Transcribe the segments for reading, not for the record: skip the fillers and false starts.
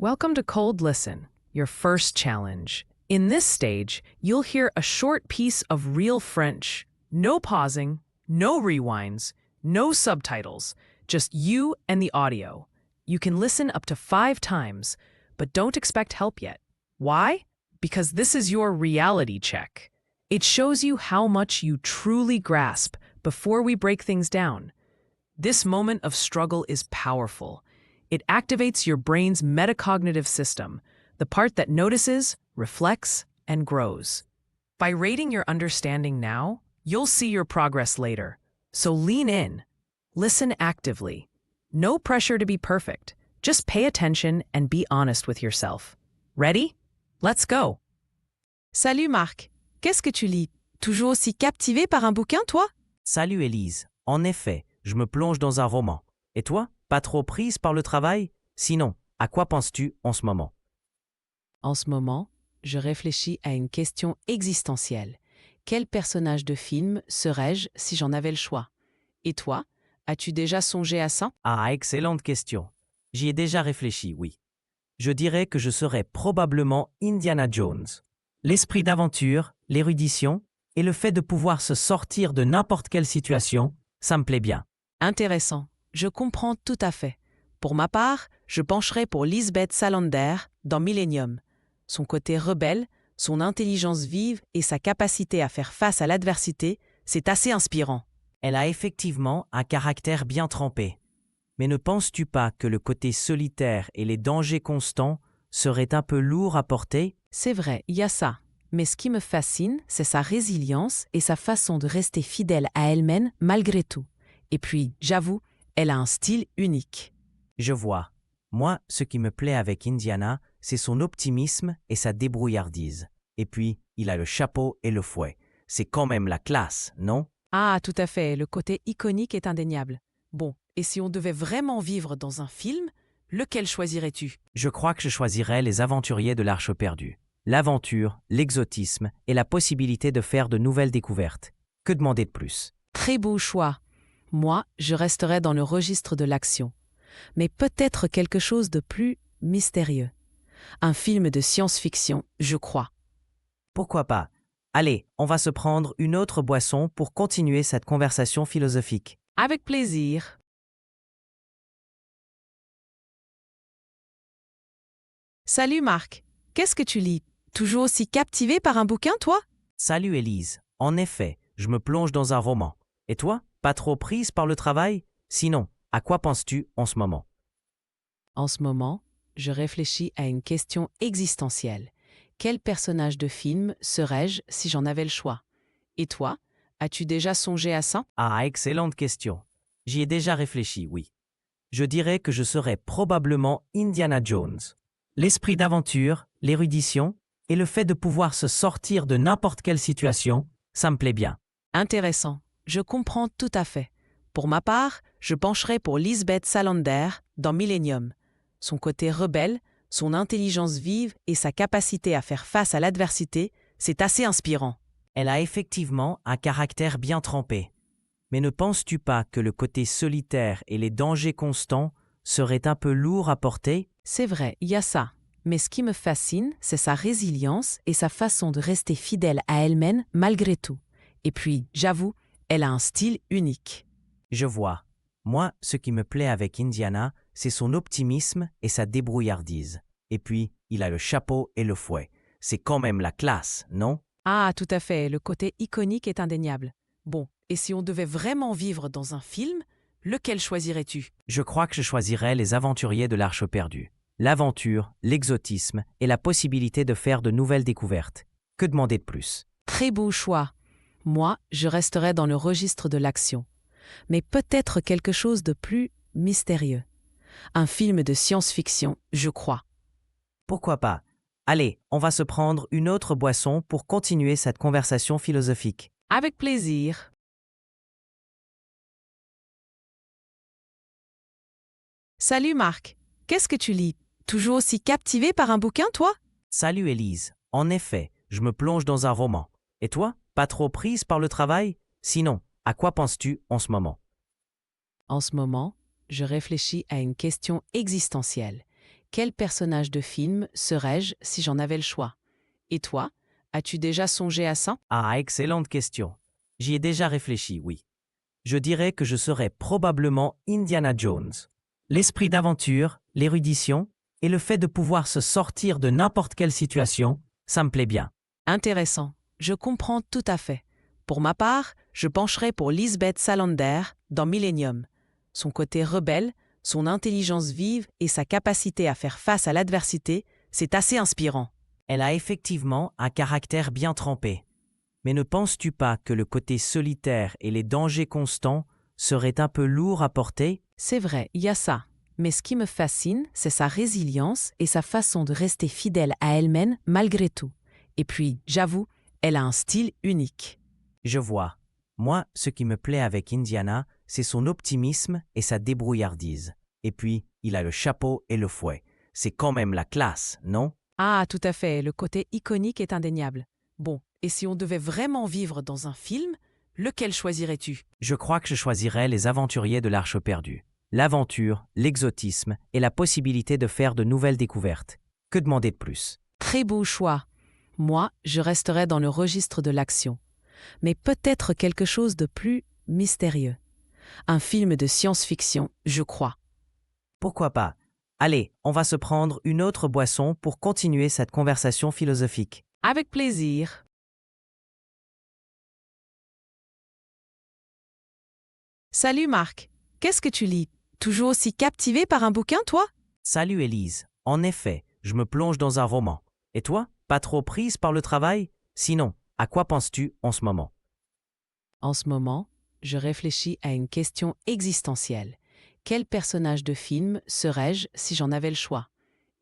Welcome to Cold Listen, your first challenge. In this stage, you'll hear a short piece of real French. No pausing, no rewinds, no subtitles, just you and the audio. You can listen up to 5 times, but don't expect help yet. Why? Because this is your reality check. It shows you how much you truly grasp before we break things down. This moment of struggle is powerful. It activates your brain's metacognitive system, the part that notices, reflects, and grows. By rating your understanding now, you'll see your progress later. So lean in. Listen actively. No pressure to be perfect. Just pay attention and be honest with yourself. Ready? Let's go. Salut Marc, qu'est-ce que tu lis? Toujours aussi captivé par un bouquin, toi? Salut Élise, en effet, je me plonge dans un roman. Et toi, pas trop prise par le travail? Sinon, à quoi penses-tu en ce moment? En ce moment, je réfléchis à une question existentielle. Quel personnage de film serais-je si j'en avais le choix? Et toi, as-tu déjà songé à ça? Ah, excellente question. J'y ai déjà réfléchi, oui. Je dirais que je serais probablement Indiana Jones. L'esprit d'aventure, l'érudition et le fait de pouvoir se sortir de n'importe quelle situation, ça me plaît bien. Intéressant, je comprends tout à fait. Pour ma part, je pencherai pour Lisbeth Salander dans Millennium. Son côté rebelle, son intelligence vive et sa capacité à faire face à l'adversité, c'est assez inspirant. Elle a effectivement un caractère bien trempé. Mais ne penses-tu pas que le côté solitaire et les dangers constants seraient un peu lourds à porter? C'est vrai, il y a ça. Mais ce qui me fascine, c'est sa résilience et sa façon de rester fidèle à elle-même malgré tout. Et puis, j'avoue, elle a un style unique. Je vois. Moi, ce qui me plaît avec Indiana, c'est son optimisme et sa débrouillardise. Et puis, il a le chapeau et le fouet. C'est quand même la classe, non? Ah, tout à fait, le côté iconique est indéniable. Bon, et si on devait vraiment vivre dans un film, lequel choisirais-tu? Je crois que je choisirais Les Aventuriers de l'Arche perdue. L'aventure, l'exotisme et la possibilité de faire de nouvelles découvertes. Que demander de plus? Très beau choix. Moi, je resterais dans le registre de l'action. Mais peut-être quelque chose de plus mystérieux. Un film de science-fiction, je crois. Pourquoi pas? Allez, on va se prendre une autre boisson pour continuer cette conversation philosophique. Avec plaisir. Salut Marc, qu'est-ce que tu lis? Toujours aussi captivé par un bouquin, toi? Salut Élise, en effet, je me plonge dans un roman. Et toi, pas trop prise par le travail? Sinon, à quoi penses-tu en ce moment? En ce moment, je réfléchis à une question existentielle. Quel personnage de film serais-je si j'en avais le choix? Et toi, as-tu déjà songé à ça? Ah, excellente question. J'y ai déjà réfléchi, oui. Je dirais que je serais probablement Indiana Jones. L'esprit d'aventure, l'érudition et le fait de pouvoir se sortir de n'importe quelle situation, ça me plaît bien. Intéressant, je comprends tout à fait. Pour ma part, je pencherai pour Lisbeth Salander dans Millennium. Son côté rebelle, son intelligence vive et sa capacité à faire face à l'adversité, c'est assez inspirant. Elle a effectivement un caractère bien trempé. Mais ne penses-tu pas que le côté solitaire et les dangers constants seraient un peu lourds à porter? C'est vrai, il y a ça. Mais ce qui me fascine, c'est sa résilience et sa façon de rester fidèle à elle-même malgré tout. Et puis, j'avoue, elle a un style unique. Je vois. Moi, ce qui me plaît avec Indiana, c'est son optimisme et sa débrouillardise. Et puis, il a le chapeau et le fouet. C'est quand même la classe, non? Ah, tout à fait, le côté iconique est indéniable. Bon, et si on devait vraiment vivre dans un film, lequel choisirais-tu? Je crois que je choisirais Les Aventuriers de l'Arche perdue. L'aventure, l'exotisme et la possibilité de faire de nouvelles découvertes. Que demander de plus? Très beau choix. Moi, je resterais dans le registre de l'action. Mais peut-être quelque chose de plus mystérieux. Un film de science-fiction, je crois. Pourquoi pas? Allez, on va se prendre une autre boisson pour continuer cette conversation philosophique. Avec plaisir. Salut Marc, qu'est-ce que tu lis? Toujours aussi captivé par un bouquin, toi? Salut Élise, en effet, je me plonge dans un roman. Et toi, pas trop prise par le travail? Sinon, à quoi penses-tu en ce moment? En ce moment, je réfléchis à une question existentielle. Quel personnage de film serais-je si j'en avais le choix? Et toi, as-tu déjà songé à ça? Ah, excellente question. J'y ai déjà réfléchi, oui. Je dirais que je serais probablement Indiana Jones. L'esprit d'aventure, l'érudition et le fait de pouvoir se sortir de n'importe quelle situation, ça me plaît bien. Intéressant. Je comprends tout à fait. Pour ma part, je pencherai pour Lisbeth Salander dans Millennium. Son côté rebelle, son intelligence vive et sa capacité à faire face à l'adversité, c'est assez inspirant. Elle a effectivement un caractère bien trempé. Mais ne penses-tu pas que le côté solitaire et les dangers constants seraient un peu lourds à porter? C'est vrai, il y a ça. Mais ce qui me fascine, c'est sa résilience et sa façon de rester fidèle à elle-même malgré tout. Et puis, j'avoue, elle a un style unique. Je vois. Moi, ce qui me plaît avec Indiana, c'est son optimisme et sa débrouillardise. Et puis, il a le chapeau et le fouet. C'est quand même la classe, non? Ah, tout à fait, le côté iconique est indéniable. Bon, et si on devait vraiment vivre dans un film, lequel choisirais-tu? Je crois que je choisirais Les Aventuriers de l'Arche perdue. L'aventure, l'exotisme et la possibilité de faire de nouvelles découvertes. Que demander de plus? Très beau choix. Moi, je resterais dans le registre de l'action. Mais peut-être quelque chose de plus mystérieux. Un film de science-fiction, je crois. Pourquoi pas? Allez, on va se prendre une autre boisson pour continuer cette conversation philosophique. Avec plaisir. Salut Marc, qu'est-ce que tu lis? Toujours aussi captivé par un bouquin, toi? Salut Élise. En effet, je me plonge dans un roman. Et toi, pas trop prise par le travail? Sinon, à quoi penses-tu en ce moment? En ce moment, je réfléchis à une question existentielle. Quel personnage de film serais-je si j'en avais le choix?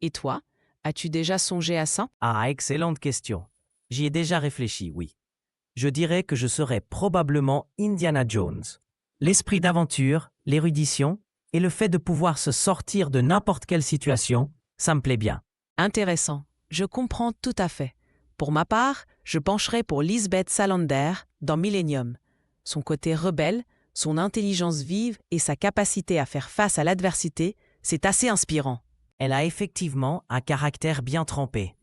Et toi, as-tu déjà songé à ça? Ah, excellente question. J'y ai déjà réfléchi, oui. Je dirais que je serais probablement Indiana Jones. L'esprit d'aventure, l'érudition et le fait de pouvoir se sortir de n'importe quelle situation, ça me plaît bien. Intéressant. Je comprends tout à fait. Pour ma part, je pencherai pour Lisbeth Salander dans Millennium. Son côté rebelle, son intelligence vive et sa capacité à faire face à l'adversité, c'est assez inspirant. Elle a effectivement un caractère bien trempé.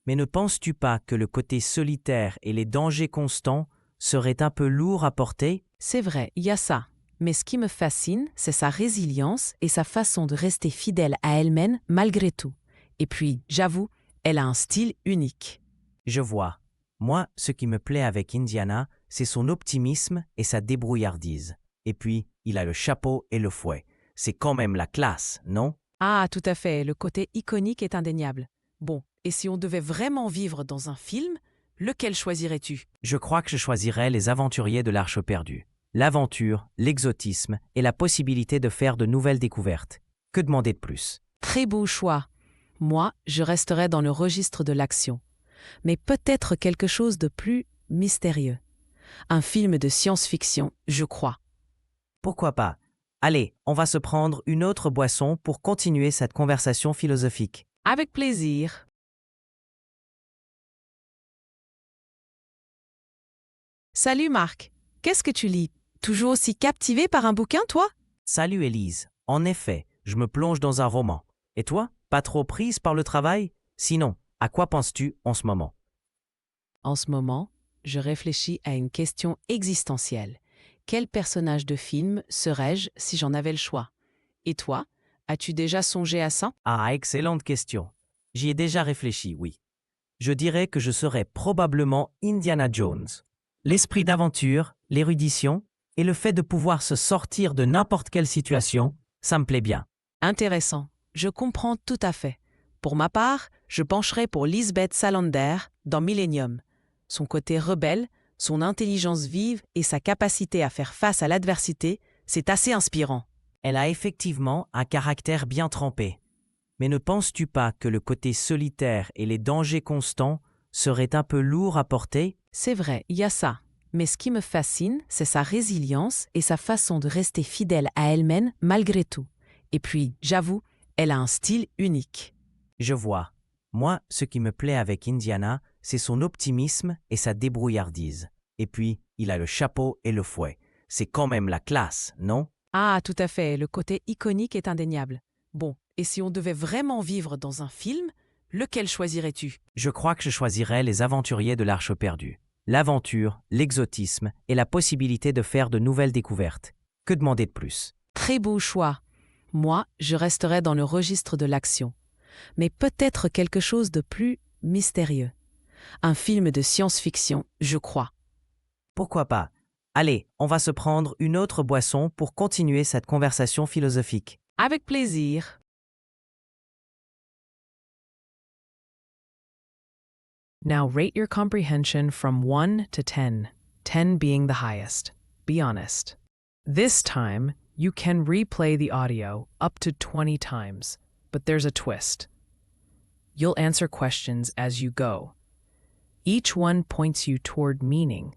Mais ne penses-tu pas que le côté solitaire et les dangers constants seraient un peu lourds à porter? C'est vrai, il y a ça. Mais ce qui me fascine, c'est sa résilience et sa façon de rester fidèle à elle-même malgré tout. Et puis, j'avoue, elle a un style unique. Je vois. Moi, ce qui me plaît avec Indiana, c'est son optimisme et sa débrouillardise. Et puis, il a le chapeau et le fouet. C'est quand même la classe, non? Ah, tout à fait, le côté iconique est indéniable. Bon, et si on devait vraiment vivre dans un film, lequel choisirais-tu? Je crois que je choisirais Les Aventuriers de l'Arche perdue. L'aventure, l'exotisme et la possibilité de faire de nouvelles découvertes. Que demander de plus? Très beau choix. Moi, je resterais dans le registre de l'action. Mais peut-être quelque chose de plus mystérieux. Un film de science-fiction, je crois. Pourquoi pas? Allez, on va se prendre une autre boisson pour continuer cette conversation philosophique. Avec plaisir. Salut Marc, qu'est-ce que tu lis? Toujours aussi captivé par un bouquin, toi? Salut Élise. En effet, je me plonge dans un roman. Et toi, pas trop prise par le travail? Sinon, à quoi penses-tu en ce moment? En ce moment, je réfléchis à une question existentielle. Quel personnage de film serais-je si j'en avais le choix? Et toi, as-tu déjà songé à ça? Ah, excellente question. J'y ai déjà réfléchi, oui. Je dirais que je serais probablement Indiana Jones. L'esprit d'aventure, l'érudition et le fait de pouvoir se sortir de n'importe quelle situation, ça me plaît bien. Intéressant. Je comprends tout à fait. Pour ma part, je pencherai pour Lisbeth Salander dans Millennium. Son côté rebelle, son intelligence vive et sa capacité à faire face à l'adversité, c'est assez inspirant. Elle a effectivement un caractère bien trempé. Mais ne penses-tu pas que le côté solitaire et les dangers constants seraient un peu lourds à porter? C'est vrai, il y a ça. Mais ce qui me fascine, c'est sa résilience et sa façon de rester fidèle à elle-même malgré tout. Et puis, j'avoue, elle a un style unique. Je vois. Moi, ce qui me plaît avec Indiana, c'est son optimisme et sa débrouillardise. Et puis, il a le chapeau et le fouet. C'est quand même la classe, non? Ah, tout à fait, le côté iconique est indéniable. Bon, et si on devait vraiment vivre dans un film, lequel choisirais-tu? Je crois que je choisirais Les Aventuriers de l'Arche perdue. L'aventure, l'exotisme et la possibilité de faire de nouvelles découvertes. Que demander de plus? Très beau choix. Moi, je resterais dans le registre de l'action. Mais peut-être quelque chose de plus mystérieux. Un film de science-fiction, je crois. Pourquoi pas? Allez, on va se prendre une autre boisson pour continuer cette conversation philosophique. Avec plaisir. Now rate your comprehension from 1 to 10, 10 being the highest. Be honest. This time, you can replay the audio up to 20 times, but there's a twist. You'll answer questions as you go. Each one points you toward meaning,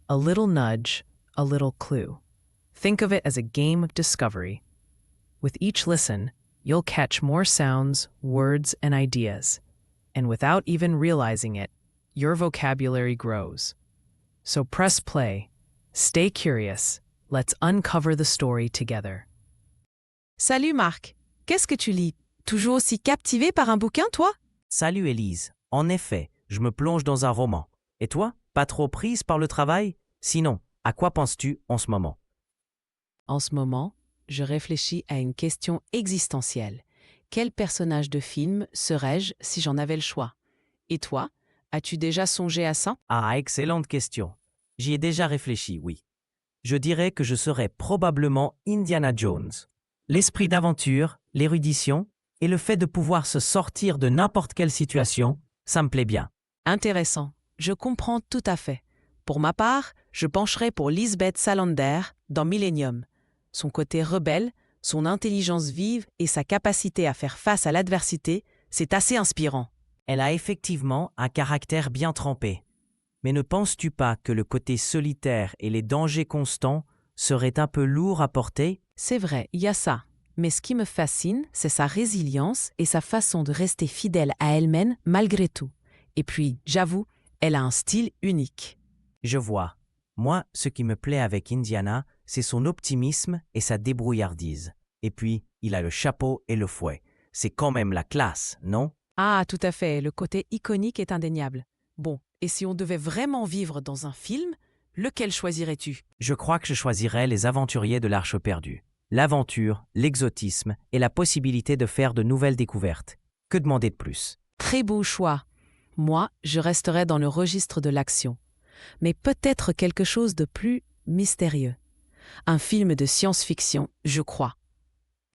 a little nudge, a little clue. Think of it as a game of discovery. With each listen, you'll catch more sounds, words, and ideas. And without even realizing it, your vocabulary grows. So press play, stay curious, let's uncover the story together. Salut Marc. Qu'est-ce que tu lis? Toujours aussi captivé par un bouquin, toi? Salut Élise. En effet, je me plonge dans un roman. Et toi, pas trop prise par le travail? Sinon, à quoi penses-tu en ce moment? En ce moment, je réfléchis à une question existentielle. Quel personnage de film serais-je si j'en avais le choix? Et toi, as-tu déjà songé à ça? Ah, excellente question. J'y ai déjà réfléchi, oui. Je dirais que je serais probablement Indiana Jones. L'esprit d'aventure, l'érudition et le fait de pouvoir se sortir de n'importe quelle situation, ça me plaît bien. Intéressant. Je comprends tout à fait. Pour ma part, je pencherais pour Lisbeth Salander dans Millennium. Son côté rebelle, son intelligence vive et sa capacité à faire face à l'adversité, c'est assez inspirant. Elle a effectivement un caractère bien trempé. Mais ne penses-tu pas que le côté solitaire et les dangers constants seraient un peu lourds à porter? C'est vrai, il y a ça. Mais ce qui me fascine, c'est sa résilience et sa façon de rester fidèle à elle-même malgré tout. Et puis, j'avoue, elle a un style unique. Je vois. Moi, ce qui me plaît avec Indiana, c'est son optimisme et sa débrouillardise. Et puis, il a le chapeau et le fouet. C'est quand même la classe, non? Ah, tout à fait, le côté iconique est indéniable. Bon, et si on devait vraiment vivre dans un film, lequel choisirais-tu? Je crois que je choisirais Les Aventuriers de l'Arche perdue. L'aventure, l'exotisme et la possibilité de faire de nouvelles découvertes. Que demander de plus? Très beau choix. Moi, je resterais dans le registre de l'action. Mais peut-être quelque chose de plus mystérieux. Un film de science-fiction, je crois.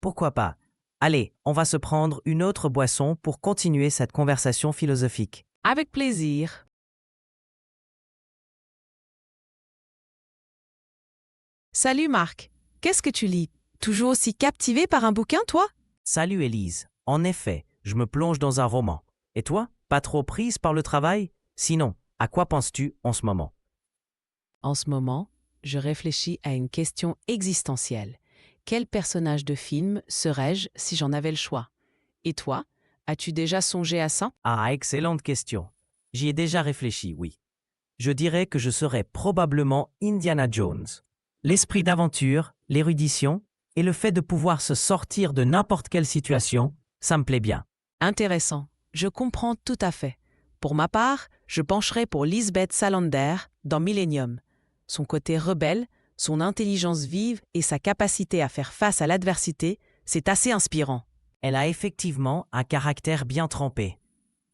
Pourquoi pas? Allez, on va se prendre une autre boisson pour continuer cette conversation philosophique. Avec plaisir. Salut Marc. Qu'est-ce que tu lis? Toujours aussi captivé par un bouquin, toi? Salut Élise. En effet, je me plonge dans un roman. Et toi, pas trop prise par le travail? Sinon, à quoi penses-tu en ce moment? En ce moment, je réfléchis à une question existentielle. Quel personnage de film serais-je si j'en avais le choix? Et toi, as-tu déjà songé à ça? Ah, excellente question. J'y ai déjà réfléchi, oui. Je dirais que je serais probablement Indiana Jones. L'esprit d'aventure, l'érudition et le fait de pouvoir se sortir de n'importe quelle situation, ça me plaît bien. Intéressant. Je comprends tout à fait. Pour ma part, je pencherais pour Lisbeth Salander dans Millennium. Son côté rebelle, son intelligence vive et sa capacité à faire face à l'adversité, c'est assez inspirant. Elle a effectivement un caractère bien trempé.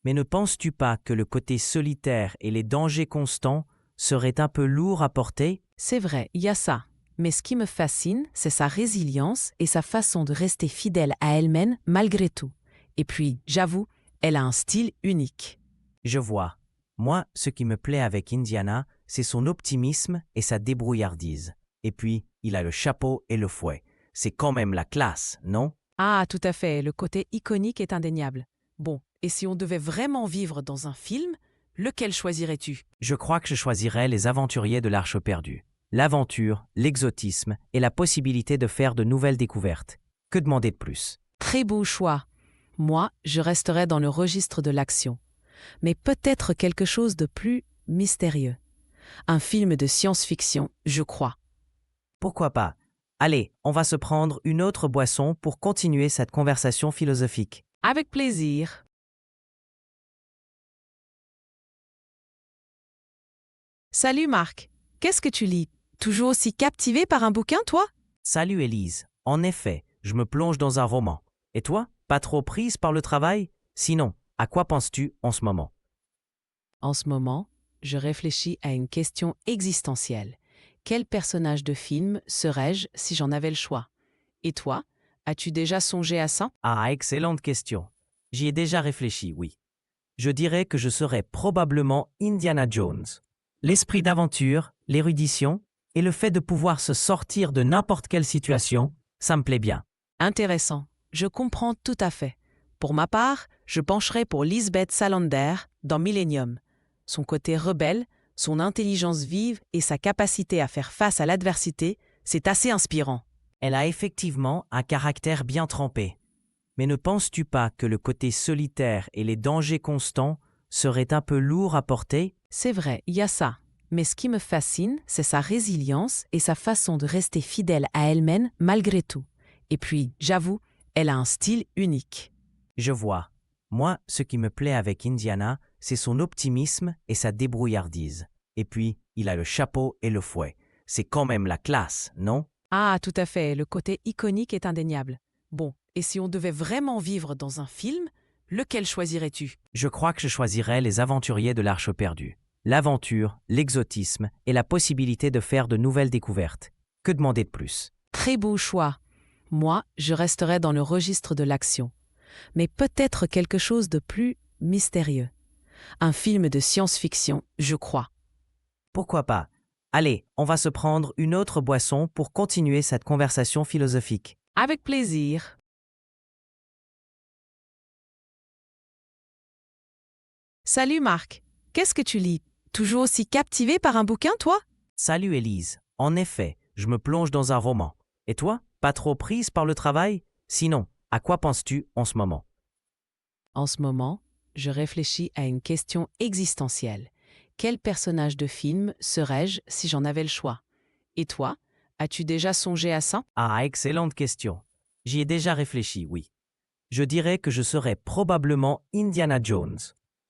Mais ne penses-tu pas que le côté solitaire et les dangers constants seraient un peu lourds à porter? C'est vrai, il y a ça. Mais ce qui me fascine, c'est sa résilience et sa façon de rester fidèle à elle-même malgré tout. Et puis, j'avoue, elle a un style unique. Je vois. Moi, ce qui me plaît avec Indiana, c'est son optimisme et sa débrouillardise. Et puis, il a le chapeau et le fouet. C'est quand même la classe, non? Ah, tout à fait, le côté iconique est indéniable. Bon, et si on devait vraiment vivre dans un film, lequel choisirais-tu? Je crois que je choisirais Les Aventuriers de l'Arche perdue. L'aventure, l'exotisme et la possibilité de faire de nouvelles découvertes. Que demander de plus? Très beau choix. Moi, je resterais dans le registre de l'action. Mais peut-être quelque chose de plus mystérieux. Un film de science-fiction, je crois. Pourquoi pas? Allez, on va se prendre une autre boisson pour continuer cette conversation philosophique. Avec plaisir. Salut Marc, qu'est-ce que tu lis? Toujours aussi captivé par un bouquin, toi? Salut Élise. En effet, je me plonge dans un roman. Et toi, pas trop prise par le travail? Sinon, à quoi penses-tu en ce moment? En ce moment, je réfléchis à une question existentielle. Quel personnage de film serais-je si j'en avais le choix? Et toi, as-tu déjà songé à ça? Ah, excellente question. J'y ai déjà réfléchi, oui. Je dirais que je serais probablement Indiana Jones. L'esprit d'aventure, l'érudition et le fait de pouvoir se sortir de n'importe quelle situation, ça me plaît bien. Intéressant, je comprends tout à fait. Pour ma part, je pencherai pour Lisbeth Salander dans Millennium. Son côté rebelle, son intelligence vive et sa capacité à faire face à l'adversité, c'est assez inspirant. Elle a effectivement un caractère bien trempé. Mais ne penses-tu pas que le côté solitaire et les dangers constants seraient un peu lourds à porter? C'est vrai, il y a ça. Mais ce qui me fascine, c'est sa résilience et sa façon de rester fidèle à elle-même malgré tout. Et puis, j'avoue, elle a un style unique. Je vois. Moi, ce qui me plaît avec Indiana, c'est son optimisme et sa débrouillardise. Et puis, il a le chapeau et le fouet. C'est quand même la classe, non? Ah, tout à fait, le côté iconique est indéniable. Bon, et si on devait vraiment vivre dans un film, lequel choisirais-tu? Je crois que je choisirais Les Aventuriers de l'Arche perdue. L'aventure, l'exotisme et la possibilité de faire de nouvelles découvertes. Que demander de plus? Très beau choix. Moi, je resterais dans le registre de l'action. Mais peut-être quelque chose de plus mystérieux. Un film de science-fiction, je crois. Pourquoi pas? Allez, on va se prendre une autre boisson pour continuer cette conversation philosophique. Avec plaisir. Salut Marc, qu'est-ce que tu lis? Toujours aussi captivé par un bouquin, toi? Salut Élise. En effet, je me plonge dans un roman. Et toi, pas trop prise par le travail? Sinon, à quoi penses-tu en ce moment? En ce moment, je réfléchis à une question existentielle. Quel personnage de film serais-je si j'en avais le choix? Et toi, as-tu déjà songé à ça? Ah, excellente question. J'y ai déjà réfléchi, oui. Je dirais que je serais probablement Indiana Jones.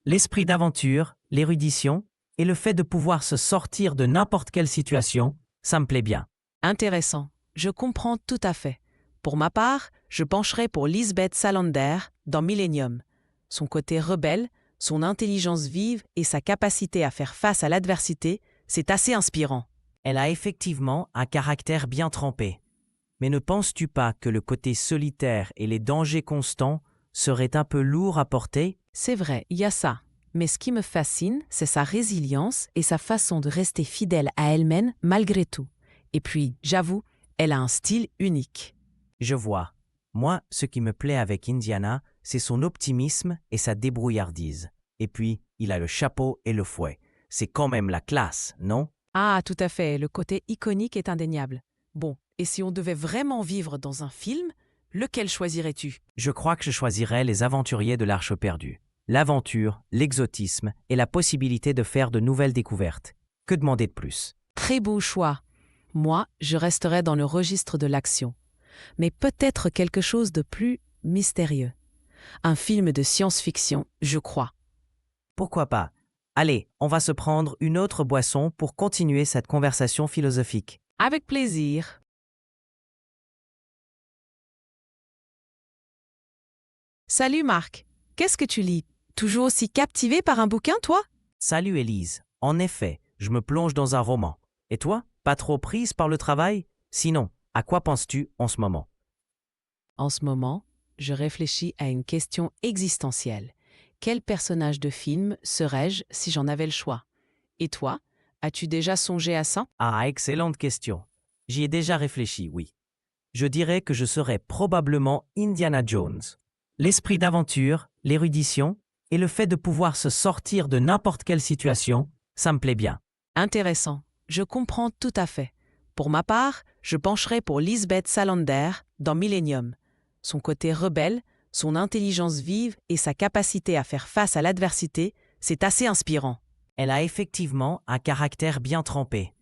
L'esprit d'aventure, l'érudition et le fait de pouvoir se sortir de n'importe quelle situation, ça me plaît bien. Intéressant, je comprends tout à fait. Pour ma part, je pencherai pour Lisbeth Salander dans Millennium. Son côté rebelle, son intelligence vive et sa capacité à faire face à l'adversité, c'est assez inspirant. Elle a effectivement un caractère bien trempé. Mais ne penses-tu pas que le côté solitaire et les dangers constants seraient un peu lourds à porter? C'est vrai, il y a ça. Mais ce qui me fascine, c'est sa résilience et sa façon de rester fidèle à elle-même malgré tout. Et puis, j'avoue, elle a un style unique. Je vois. Moi, ce qui me plaît avec Indiana, c'est son optimisme et sa débrouillardise. Et puis, il a le chapeau et le fouet. C'est quand même la classe, non? Ah, tout à fait, le côté iconique est indéniable. Bon, et si on devait vraiment vivre dans un film, lequel choisirais-tu? Je crois que je choisirais Les Aventuriers de l'Arche perdue. L'aventure, l'exotisme et la possibilité de faire de nouvelles découvertes. Que demander de plus? Très beau choix. Moi, je resterais dans le registre de l'action. Mais peut-être quelque chose de plus mystérieux. Un film de science-fiction, je crois. Pourquoi pas? Allez, on va se prendre une autre boisson pour continuer cette conversation philosophique. Avec plaisir. Salut Marc, qu'est-ce que tu lis? Toujours aussi captivé par un bouquin, toi? Salut Élise. En effet, je me plonge dans un roman. Et toi, pas trop prise par le travail? Sinon, à quoi penses-tu en ce moment? En ce moment, je réfléchis à une question existentielle. Quel personnage de film serais-je si j'en avais le choix? Et toi, as-tu déjà songé à ça? Ah, excellente question. J'y ai déjà réfléchi, oui. Je dirais que je serais probablement Indiana Jones. L'esprit d'aventure, l'érudition et le fait de pouvoir se sortir de n'importe quelle situation, ça me plaît bien. Intéressant, je comprends tout à fait. Pour ma part, je pencherai pour Lisbeth Salander dans Millennium. Son côté rebelle, son intelligence vive et sa capacité à faire face à l'adversité, c'est assez inspirant. Elle a effectivement un caractère bien trempé.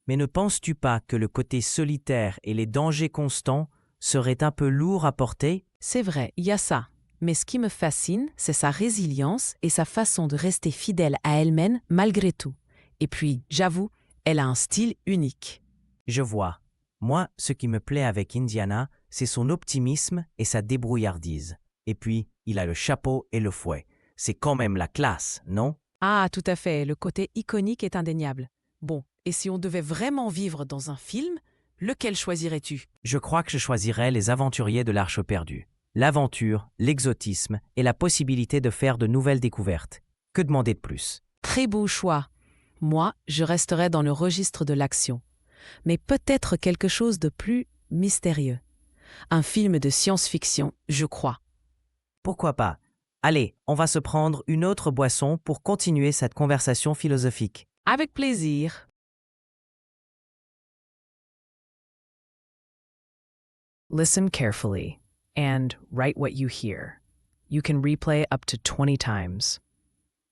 Mais ne penses-tu pas que le côté solitaire et les dangers constants seraient un peu lourds à porter? C'est vrai, il y a ça. Mais ce qui me fascine, c'est sa résilience et sa façon de rester fidèle à elle-même malgré tout. Et puis, j'avoue, elle a un style unique. Je vois. Moi, ce qui me plaît avec Indiana, c'est son optimisme et sa débrouillardise. Et puis, il a le chapeau et le fouet. C'est quand même la classe, non? Ah, tout à fait, le côté iconique est indéniable. Bon, et si on devait vraiment vivre dans un film, lequel choisirais-tu? Je crois que je choisirais Les Aventuriers de l'Arche perdue. L'aventure, l'exotisme et la possibilité de faire de nouvelles découvertes. Que demander de plus? Très beau choix. Moi, je resterais dans le registre de l'action. Mais peut-être quelque chose de plus mystérieux. Un film de science-fiction, je crois. Pourquoi pas? Allez, on va se prendre une autre boisson pour continuer cette conversation philosophique. Avec plaisir. Listen carefully and write what you hear. You can replay up to 20 times.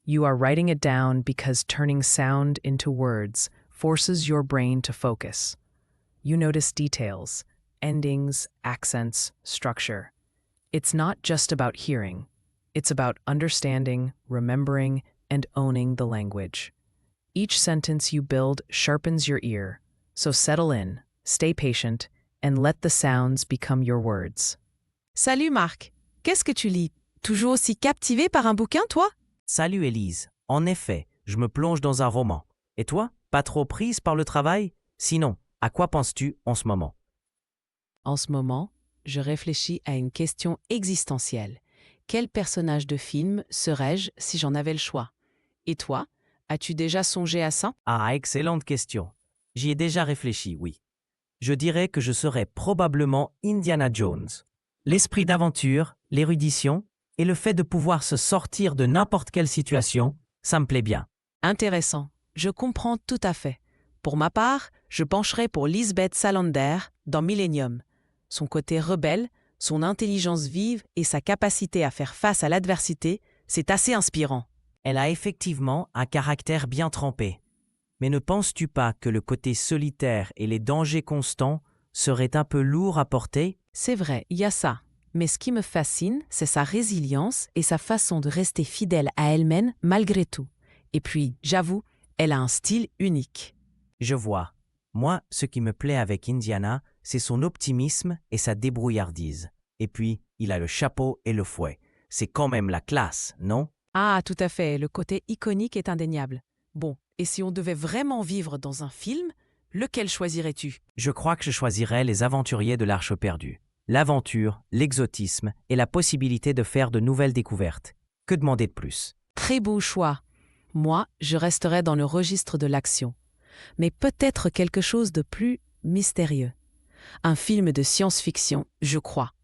You are writing it down because turning sound into words forces your brain to focus. You notice details, endings, accents, structure. It's not just about hearing. It's about understanding, remembering, and owning the language. Each sentence you build sharpens your ear, so settle in, stay patient, and let the sounds become your words. Salut Marc, qu'est-ce que tu lis? Toujours aussi captivé par un bouquin, toi? Salut Élise. En effet, je me plonge dans un roman. Et toi, pas trop prise par le travail? Sinon, à quoi penses-tu en ce moment? En ce moment, je réfléchis à une question existentielle. Quel personnage de film serais-je si j'en avais le choix? Et toi, as-tu déjà songé à ça? Ah, excellente question. J'y ai déjà réfléchi, oui. Je dirais que je serais probablement Indiana Jones. L'esprit d'aventure, l'érudition et le fait de pouvoir se sortir de n'importe quelle situation, ça me plaît bien. Intéressant. Je comprends tout à fait. Pour ma part, je pencherais pour Lisbeth Salander dans Millennium. Son côté rebelle, son intelligence vive et sa capacité à faire face à l'adversité, c'est assez inspirant. Elle a effectivement un caractère bien trempé. Mais ne penses-tu pas que le côté solitaire et les dangers constants seraient un peu lourds à porter? C'est vrai, il y a ça. Mais ce qui me fascine, c'est sa résilience et sa façon de rester fidèle à elle-même malgré tout. Et puis, j'avoue, elle a un style unique. Je vois. Moi, ce qui me plaît avec Indiana, c'est son optimisme et sa débrouillardise. Et puis, il a le chapeau et le fouet. C'est quand même la classe, non? Ah, tout à fait, le côté iconique est indéniable. Bon, et si on devait vraiment vivre dans un film, lequel choisirais-tu? Je crois que je choisirais Les Aventuriers de l'Arche perdue. L'aventure, l'exotisme et la possibilité de faire de nouvelles découvertes. Que demander de plus? Très beau choix. Moi, je resterais dans le registre de l'action. Mais peut-être quelque chose de plus mystérieux. Un film de science-fiction, je crois.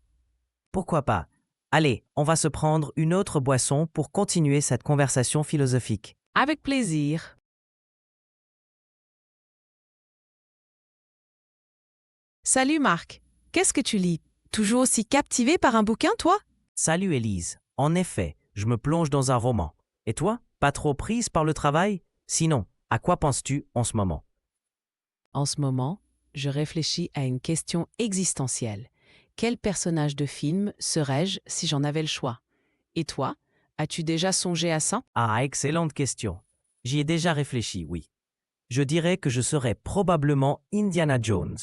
Pourquoi pas? Allez, on va se prendre une autre boisson pour continuer cette conversation philosophique. Avec plaisir. Salut Marc, qu'est-ce que tu lis? Toujours aussi captivé par un bouquin, toi? Salut Élise. En effet, je me plonge dans un roman. Et toi, pas trop prise par le travail? Sinon, à quoi penses-tu en ce moment? En ce moment, je réfléchis à une question existentielle. Quel personnage de film serais-je si j'en avais le choix? Et toi, as-tu déjà songé à ça? Ah, excellente question. J'y ai déjà réfléchi, oui. Je dirais que je serais probablement Indiana Jones.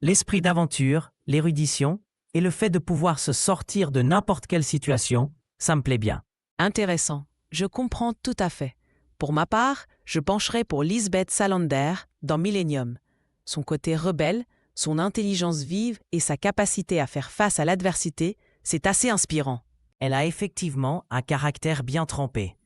L'esprit d'aventure, l'érudition et le fait de pouvoir se sortir de n'importe quelle situation, ça me plaît bien. Intéressant. Je comprends tout à fait. Pour ma part, je pencherais pour Lisbeth Salander dans Millennium. Son côté rebelle, son intelligence vive et sa capacité à faire face à l'adversité, c'est assez inspirant. Elle a effectivement un caractère bien trempé.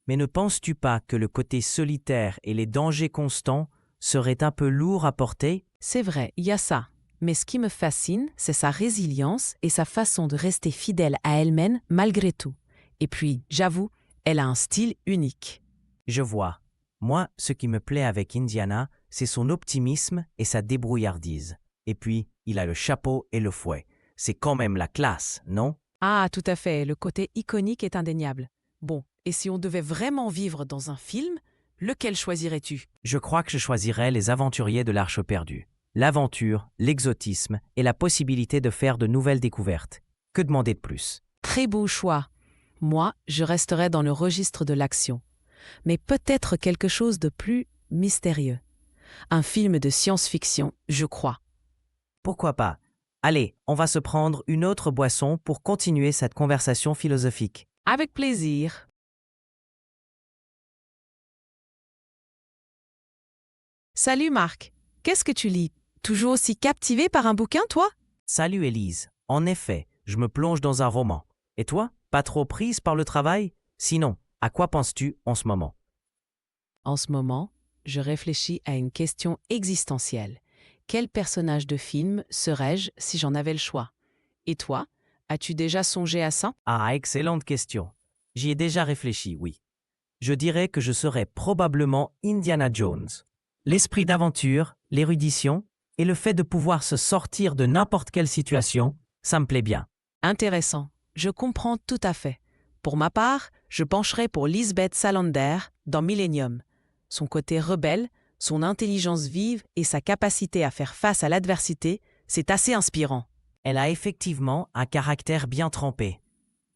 Mais ne penses-tu pas que le côté solitaire et les dangers constants seraient un peu lourds à porter? C'est vrai, il y a ça. Mais ce qui me fascine, c'est sa résilience et sa façon de rester fidèle à elle-même malgré tout. Et puis, j'avoue, elle a un style unique. Je vois. Moi, ce qui me plaît avec Indiana, c'est son optimisme et sa débrouillardise. Et puis, il a le chapeau et le fouet. C'est quand même la classe, non? Ah, tout à fait, le côté iconique est indéniable. Bon, et si on devait vraiment vivre dans un film, lequel choisirais-tu? Je crois que je choisirais les aventuriers de l'Arche perdue. L'aventure, l'exotisme et la possibilité de faire de nouvelles découvertes. Que demander de plus? Très beau choix. Moi, je resterais dans le registre de l'action. Mais peut-être quelque chose de plus mystérieux. Un film de science-fiction, je crois. Pourquoi pas? Allez, on va se prendre une autre boisson pour continuer cette conversation philosophique. Avec plaisir. Salut Marc, qu'est-ce que tu lis? Toujours aussi captivé par un bouquin, toi? Salut Élise. En effet, je me plonge dans un roman. Et toi? Pas trop prise par le travail? Sinon, à quoi penses-tu en ce moment? En ce moment, je réfléchis à une question existentielle. Quel personnage de film serais-je si j'en avais le choix? Et toi, as-tu déjà songé à ça? Ah, excellente question. J'y ai déjà réfléchi, oui. Je dirais que je serais probablement Indiana Jones. L'esprit d'aventure, l'érudition et le fait de pouvoir se sortir de n'importe quelle situation, ça me plaît bien. Intéressant, je comprends tout à fait. Pour ma part, je pencherai pour Lisbeth Salander dans Millennium. Son côté rebelle, son intelligence vive et sa capacité à faire face à l'adversité, c'est assez inspirant. Elle a effectivement un caractère bien trempé.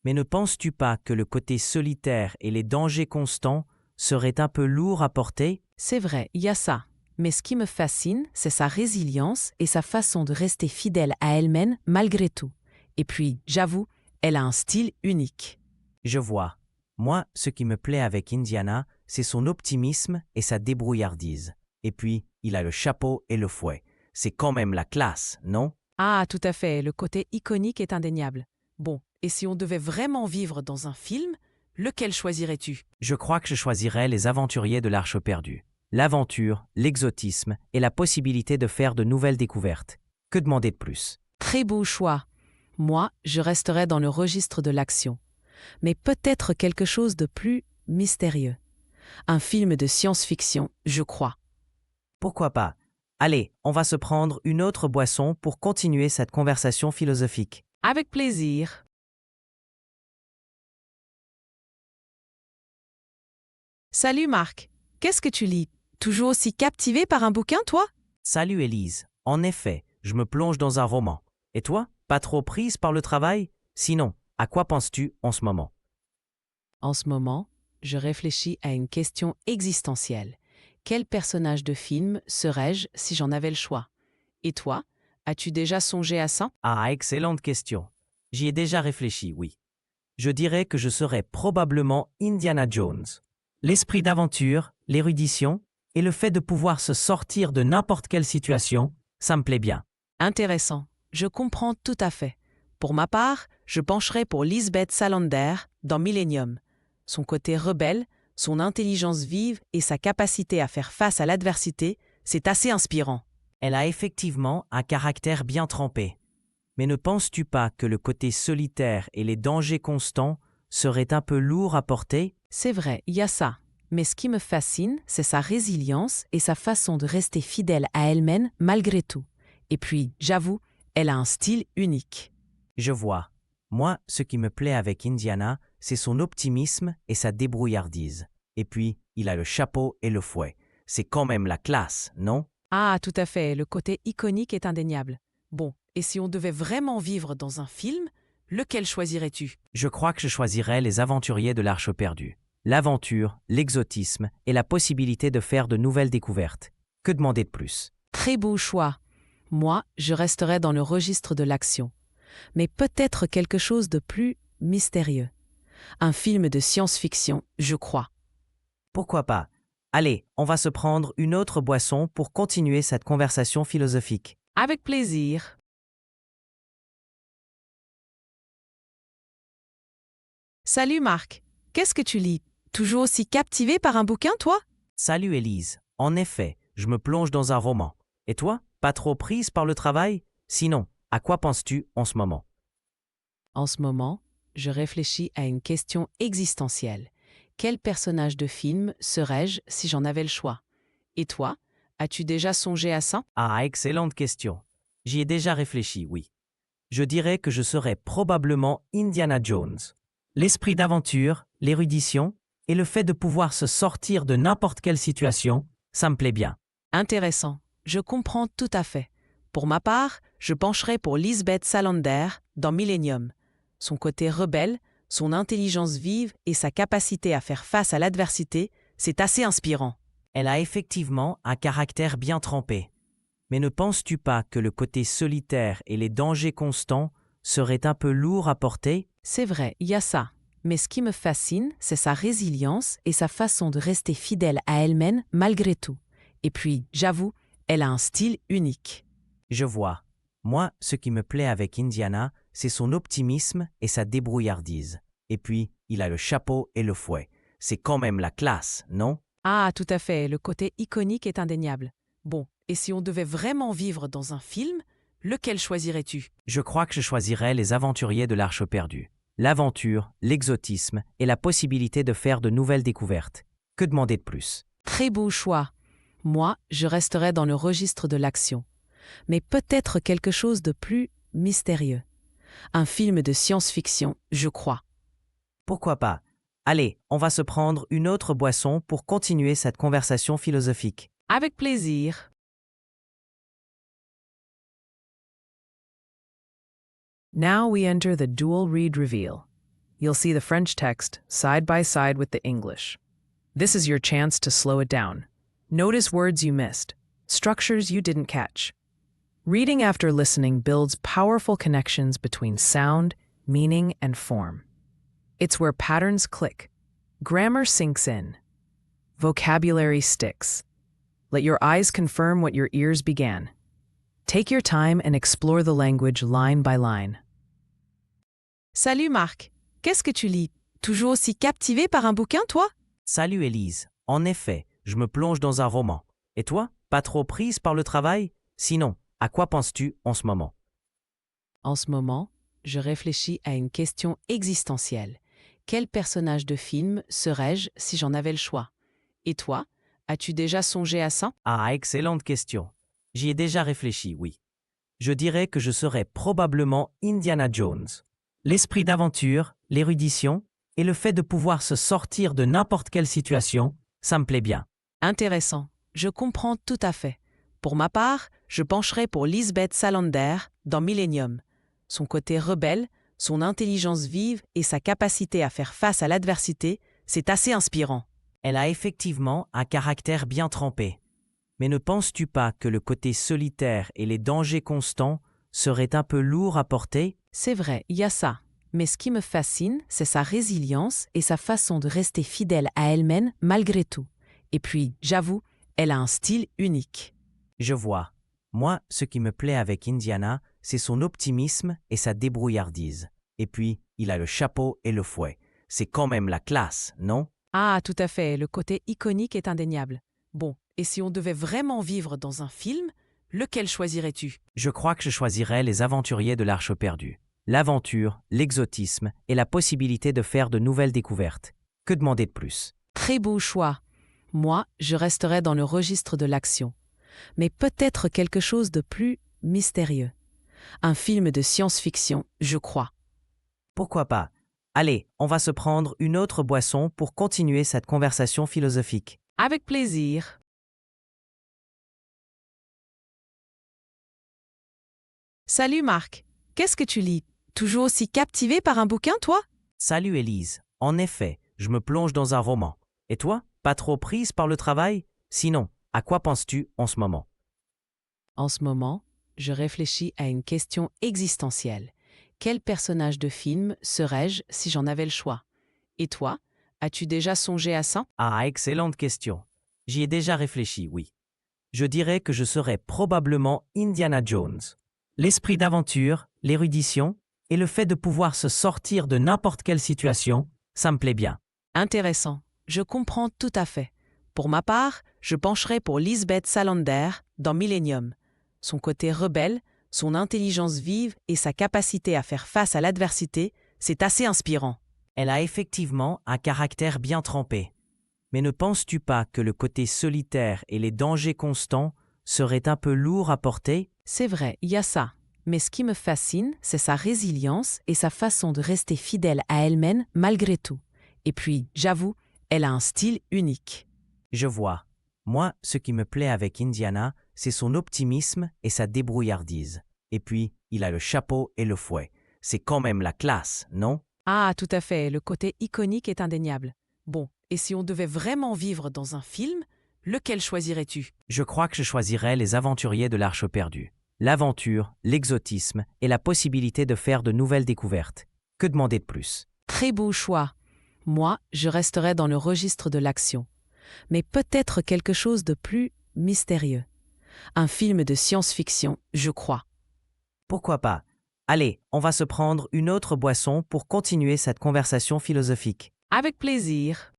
Mais ne penses-tu pas que le côté solitaire et les dangers constants seraient un peu lourds à porter? C'est vrai, il y a ça. Mais ce qui me fascine, c'est sa résilience et sa façon de rester fidèle à elle-même malgré tout. Et puis, j'avoue, elle a un style unique. Je vois. Moi, ce qui me plaît avec Indiana, c'est son optimisme et sa débrouillardise. Et puis, il a le chapeau et le fouet. C'est quand même la classe, non? Ah, tout à fait, le côté iconique est indéniable. Bon, et si on devait vraiment vivre dans un film, lequel choisirais-tu? Je crois que je choisirais les aventuriers de l'Arche perdue. L'aventure, l'exotisme et la possibilité de faire de nouvelles découvertes. Que demander de plus? Très beau choix. Moi, je resterais dans le registre de l'action. Mais peut-être quelque chose de plus mystérieux. Un film de science-fiction, je crois. Pourquoi pas? Allez, on va se prendre une autre boisson pour continuer cette conversation philosophique. Avec plaisir. Salut Marc, qu'est-ce que tu lis? Toujours aussi captivé par un bouquin, toi? Salut Élise. En effet, je me plonge dans un roman. Et toi? Pas trop prise par le travail? Sinon, à quoi penses-tu en ce moment? En ce moment, je réfléchis à une question existentielle. Quel personnage de film serais-je si j'en avais le choix? Et toi, as-tu déjà songé à ça? Ah, excellente question. J'y ai déjà réfléchi, oui. Je dirais que je serais probablement Indiana Jones. L'esprit d'aventure, l'érudition et le fait de pouvoir se sortir de n'importe quelle situation, ça me plaît bien. Intéressant, je comprends tout à fait. Pour ma part, je pencherai pour Lisbeth Salander dans Millennium. Son côté rebelle, son intelligence vive et sa capacité à faire face à l'adversité, c'est assez inspirant. Elle a effectivement un caractère bien trempé. Mais ne penses-tu pas que le côté solitaire et les dangers constants seraient un peu lourds à porter? C'est vrai, il y a ça. Mais ce qui me fascine, c'est sa résilience et sa façon de rester fidèle à elle-même malgré tout. Et puis, j'avoue, elle a un style unique. Je vois. Moi, ce qui me plaît avec Indiana, c'est son optimisme et sa débrouillardise. Et puis, il a le chapeau et le fouet. C'est quand même la classe, non? Ah, tout à fait, le côté iconique est indéniable. Bon, et si on devait vraiment vivre dans un film, lequel choisirais-tu? Je crois que je choisirais les aventuriers de l'Arche perdue. L'aventure, l'exotisme et la possibilité de faire de nouvelles découvertes. Que demander de plus? Très beau choix. Moi, je resterais dans le registre de l'action. Mais peut-être quelque chose de plus mystérieux. Un film de science-fiction, je crois. Pourquoi pas? Allez, on va se prendre une autre boisson pour continuer cette conversation philosophique. Avec plaisir. Salut Marc, qu'est-ce que tu lis? Toujours aussi captivé par un bouquin, toi? Salut Élise. En effet, je me plonge dans un roman. Et toi? Pas trop prise par le travail? Sinon, à quoi penses-tu en ce moment? En ce moment, je réfléchis à une question existentielle. Quel personnage de film serais-je si j'en avais le choix? Et toi, as-tu déjà songé à ça? Ah, excellente question. J'y ai déjà réfléchi, oui. Je dirais que je serais probablement Indiana Jones. L'esprit d'aventure, l'érudition et le fait de pouvoir se sortir de n'importe quelle situation, ça me plaît bien. Intéressant. Je comprends tout à fait. Pour ma part, je pencherai pour Lisbeth Salander dans Millennium. Son côté rebelle, son intelligence vive et sa capacité à faire face à l'adversité, c'est assez inspirant. Elle a effectivement un caractère bien trempé. Mais ne penses-tu pas que le côté solitaire et les dangers constants seraient un peu lourds à porter? C'est vrai, il y a ça. Mais ce qui me fascine, c'est sa résilience et sa façon de rester fidèle à elle-même malgré tout. Et puis, j'avoue, elle a un style unique. Je vois. Moi, ce qui me plaît avec Indiana, c'est son optimisme et sa débrouillardise. Et puis, il a le chapeau et le fouet. C'est quand même la classe, non? Ah, tout à fait, le côté iconique est indéniable. Bon, et si on devait vraiment vivre dans un film, lequel choisirais-tu? Je crois que je choisirais Les Aventuriers de l'Arche perdue. L'aventure, l'exotisme et la possibilité de faire de nouvelles découvertes. Que demander de plus? Très beau choix. Moi, je resterais dans le registre de l'action. Mais peut-être quelque chose de plus mystérieux. Un film de science-fiction, je crois. Pourquoi pas? Allez, on va se prendre une autre boisson pour continuer cette conversation philosophique. Avec plaisir. Now we enter the dual read reveal. You'll see the French text side by side with the English. This is your chance to slow it down. Notice words you missed, structures you didn't catch. Reading after listening builds powerful connections between sound, meaning, and form. It's where patterns click, grammar sinks in, vocabulary sticks. Let your eyes confirm what your ears began. Take your time and explore the language line by line. Salut Marc, qu'est-ce que tu lis? Toujours aussi captivé par un bouquin, toi? Salut Élise. En effet, je me plonge dans un roman. Et toi, pas trop prise par le travail? Sinon, à quoi penses-tu en ce moment? En ce moment, je réfléchis à une question existentielle. Quel personnage de film serais-je si j'en avais le choix? Et toi, as-tu déjà songé à ça? Ah, excellente question. J'y ai déjà réfléchi, oui. Je dirais que je serais probablement Indiana Jones. L'esprit d'aventure, l'érudition et le fait de pouvoir se sortir de n'importe quelle situation, ça me plaît bien. Intéressant. Je comprends tout à fait. Pour ma part, je pencherai pour Lisbeth Salander dans Millennium. Son côté rebelle, son intelligence vive et sa capacité à faire face à l'adversité, c'est assez inspirant. Elle a effectivement un caractère bien trempé. Mais ne penses-tu pas que le côté solitaire et les dangers constants seraient un peu lourds à porter? C'est vrai, il y a ça. Mais ce qui me fascine, c'est sa résilience et sa façon de rester fidèle à elle-même malgré tout. Et puis, j'avoue, elle a un style unique. Je vois. Moi, ce qui me plaît avec Indiana, c'est son optimisme et sa débrouillardise. Et puis, il a le chapeau et le fouet. C'est quand même la classe, non? Ah, tout à fait, le côté iconique est indéniable. Bon, et si on devait vraiment vivre dans un film, lequel choisirais-tu? Je crois que je choisirais Les Aventuriers de l'Arche perdue. L'aventure, l'exotisme et la possibilité de faire de nouvelles découvertes. Que demander de plus? Très beau choix. Moi, je resterais dans le registre de l'action. Mais peut-être quelque chose de plus mystérieux. Un film de science-fiction, je crois. Pourquoi pas? Allez, on va se prendre une autre boisson pour continuer cette conversation philosophique. Avec plaisir. Salut Marc, qu'est-ce que tu lis? Toujours aussi captivé par un bouquin, toi? Salut Élise. En effet, je me plonge dans un roman. Et toi, pas trop prise par le travail? Sinon, à quoi penses-tu en ce moment? En ce moment, je réfléchis à une question existentielle. Quel personnage de film serais-je si j'en avais le choix? Et toi, as-tu déjà songé à ça? Ah, excellente question. J'y ai déjà réfléchi, oui. Je dirais que je serais probablement Indiana Jones. L'esprit d'aventure, l'érudition et le fait de pouvoir se sortir de n'importe quelle situation, ça me plaît bien. Intéressant. Je comprends tout à fait. Pour ma part, je pencherai pour Lisbeth Salander dans Millennium. Son côté rebelle, son intelligence vive et sa capacité à faire face à l'adversité, c'est assez inspirant. Elle a effectivement un caractère bien trempé. Mais ne penses-tu pas que le côté solitaire et les dangers constants seraient un peu lourds à porter? C'est vrai, il y a ça. Mais ce qui me fascine, c'est sa résilience et sa façon de rester fidèle à elle-même malgré tout. Et puis, j'avoue, Elle a un style unique. Je vois. Moi, ce qui me plaît avec Indiana, c'est son optimisme et sa débrouillardise. Et puis, il a le chapeau et le fouet. C'est quand même la classe, non? Ah, tout à fait, le côté iconique est indéniable. Bon, et si on devait vraiment vivre dans un film, lequel choisirais-tu? Je crois que je choisirais Les Aventuriers de l'Arche perdue. L'aventure, l'exotisme et la possibilité de faire de nouvelles découvertes. Que demander de plus? Très beau choix. Moi, je resterais dans le registre de l'action. Mais peut-être quelque chose de plus mystérieux. Un film de science-fiction, je crois. Pourquoi pas? Allez, on va se prendre une autre boisson pour continuer cette conversation philosophique. Avec plaisir.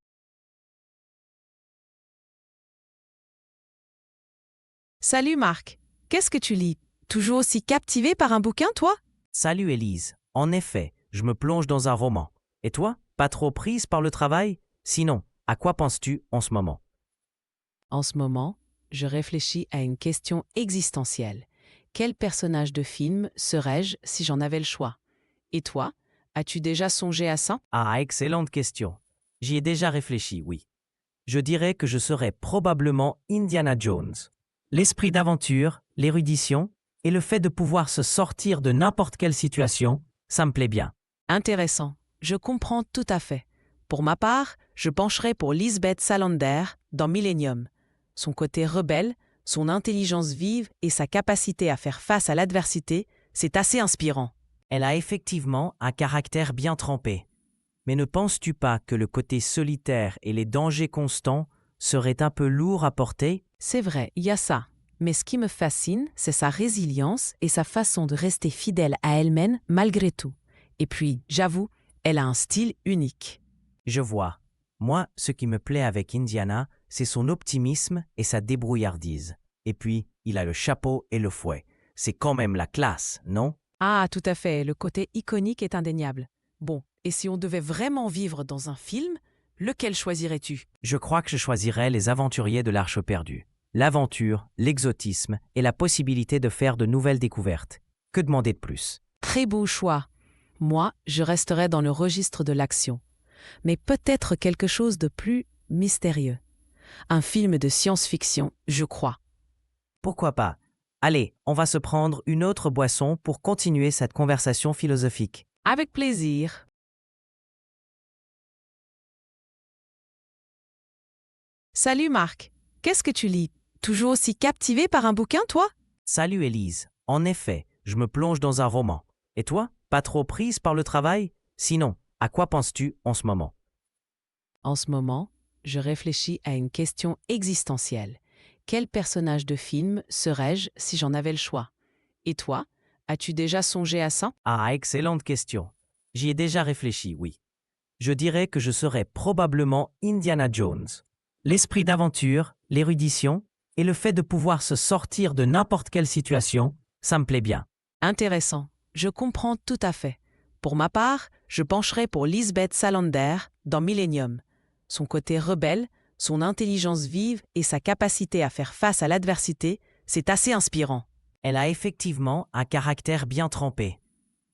Salut Marc, qu'est-ce que tu lis? Toujours aussi captivé par un bouquin, toi? Salut Élise. En effet, je me plonge dans un roman. Et toi, pas trop prise par le travail? Sinon, à quoi penses-tu en ce moment? En ce moment, je réfléchis à une question existentielle. Quel personnage de film serais-je si j'en avais le choix? Et toi, as-tu déjà songé à ça? Ah, excellente question. J'y ai déjà réfléchi, oui. Je dirais que je serais probablement Indiana Jones. L'esprit d'aventure, l'érudition et le fait de pouvoir se sortir de n'importe quelle situation, ça me plaît bien. Intéressant, je comprends tout à fait. Pour ma part, je pencherai pour Lisbeth Salander dans Millennium. Son côté rebelle, son intelligence vive et sa capacité à faire face à l'adversité, c'est assez inspirant. Elle a effectivement un caractère bien trempé. Mais ne penses-tu pas que le côté solitaire et les dangers constants seraient un peu lourds à porter? C'est vrai, il y a ça. Mais ce qui me fascine, c'est sa résilience et sa façon de rester fidèle à elle-même malgré tout. Et puis, j'avoue, elle a un style unique. Je vois. Moi, ce qui me plaît avec Indiana, c'est son optimisme et sa débrouillardise. Et puis, il a le chapeau et le fouet. C'est quand même la classe, non? Ah, tout à fait, le côté iconique est indéniable. Bon, et si on devait vraiment vivre dans un film, lequel choisirais-tu? Je crois que je choisirais Les Aventuriers de l'Arche perdue. L'aventure, l'exotisme et la possibilité de faire de nouvelles découvertes. Que demander de plus? Très beau choix. Moi, je resterais dans le registre de l'action. Mais peut-être quelque chose de plus mystérieux. Un film de science-fiction, je crois. Pourquoi pas? Allez, on va se prendre une autre boisson pour continuer cette conversation philosophique. Avec plaisir. Salut Marc, qu'est-ce que tu lis? Toujours aussi captivé par un bouquin, toi? Salut Élise. En effet, je me plonge dans un roman. Et toi, pas trop prise par le travail? Sinon, à quoi penses-tu en ce moment? En ce moment, je réfléchis à une question existentielle. Quel personnage de film serais-je si j'en avais le choix? Et toi, as-tu déjà songé à ça? Ah, excellente question. J'y ai déjà réfléchi, oui. Je dirais que je serais probablement Indiana Jones. L'esprit d'aventure, l'érudition et le fait de pouvoir se sortir de n'importe quelle situation, ça me plaît bien. Intéressant, je comprends tout à fait. Pour ma part, je pencherai pour Lisbeth Salander dans Millennium. Son côté rebelle, son intelligence vive et sa capacité à faire face à l'adversité, c'est assez inspirant. Elle a effectivement un caractère bien trempé.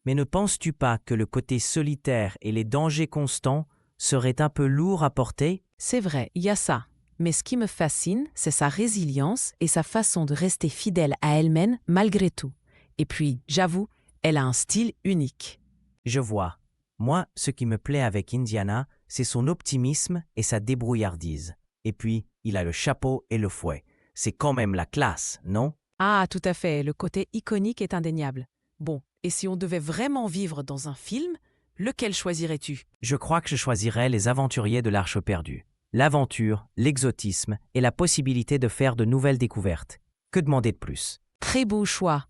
Mais ne penses-tu pas que le côté solitaire et les dangers constants seraient un peu lourds à porter? C'est vrai, il y a ça. Mais ce qui me fascine, c'est sa résilience et sa façon de rester fidèle à elle-même malgré tout. Et puis, j'avoue, elle a un style unique. Je vois. Moi, ce qui me plaît avec Indiana, c'est son optimisme et sa débrouillardise. Et puis, il a le chapeau et le fouet. C'est quand même la classe, non? Ah, tout à fait, le côté iconique est indéniable. Bon, et si on devait vraiment vivre dans un film, lequel choisirais-tu? Je crois que je choisirais Les Aventuriers de l'Arche perdue. L'aventure, l'exotisme et la possibilité de faire de nouvelles découvertes. Que demander de plus? Très beau choix.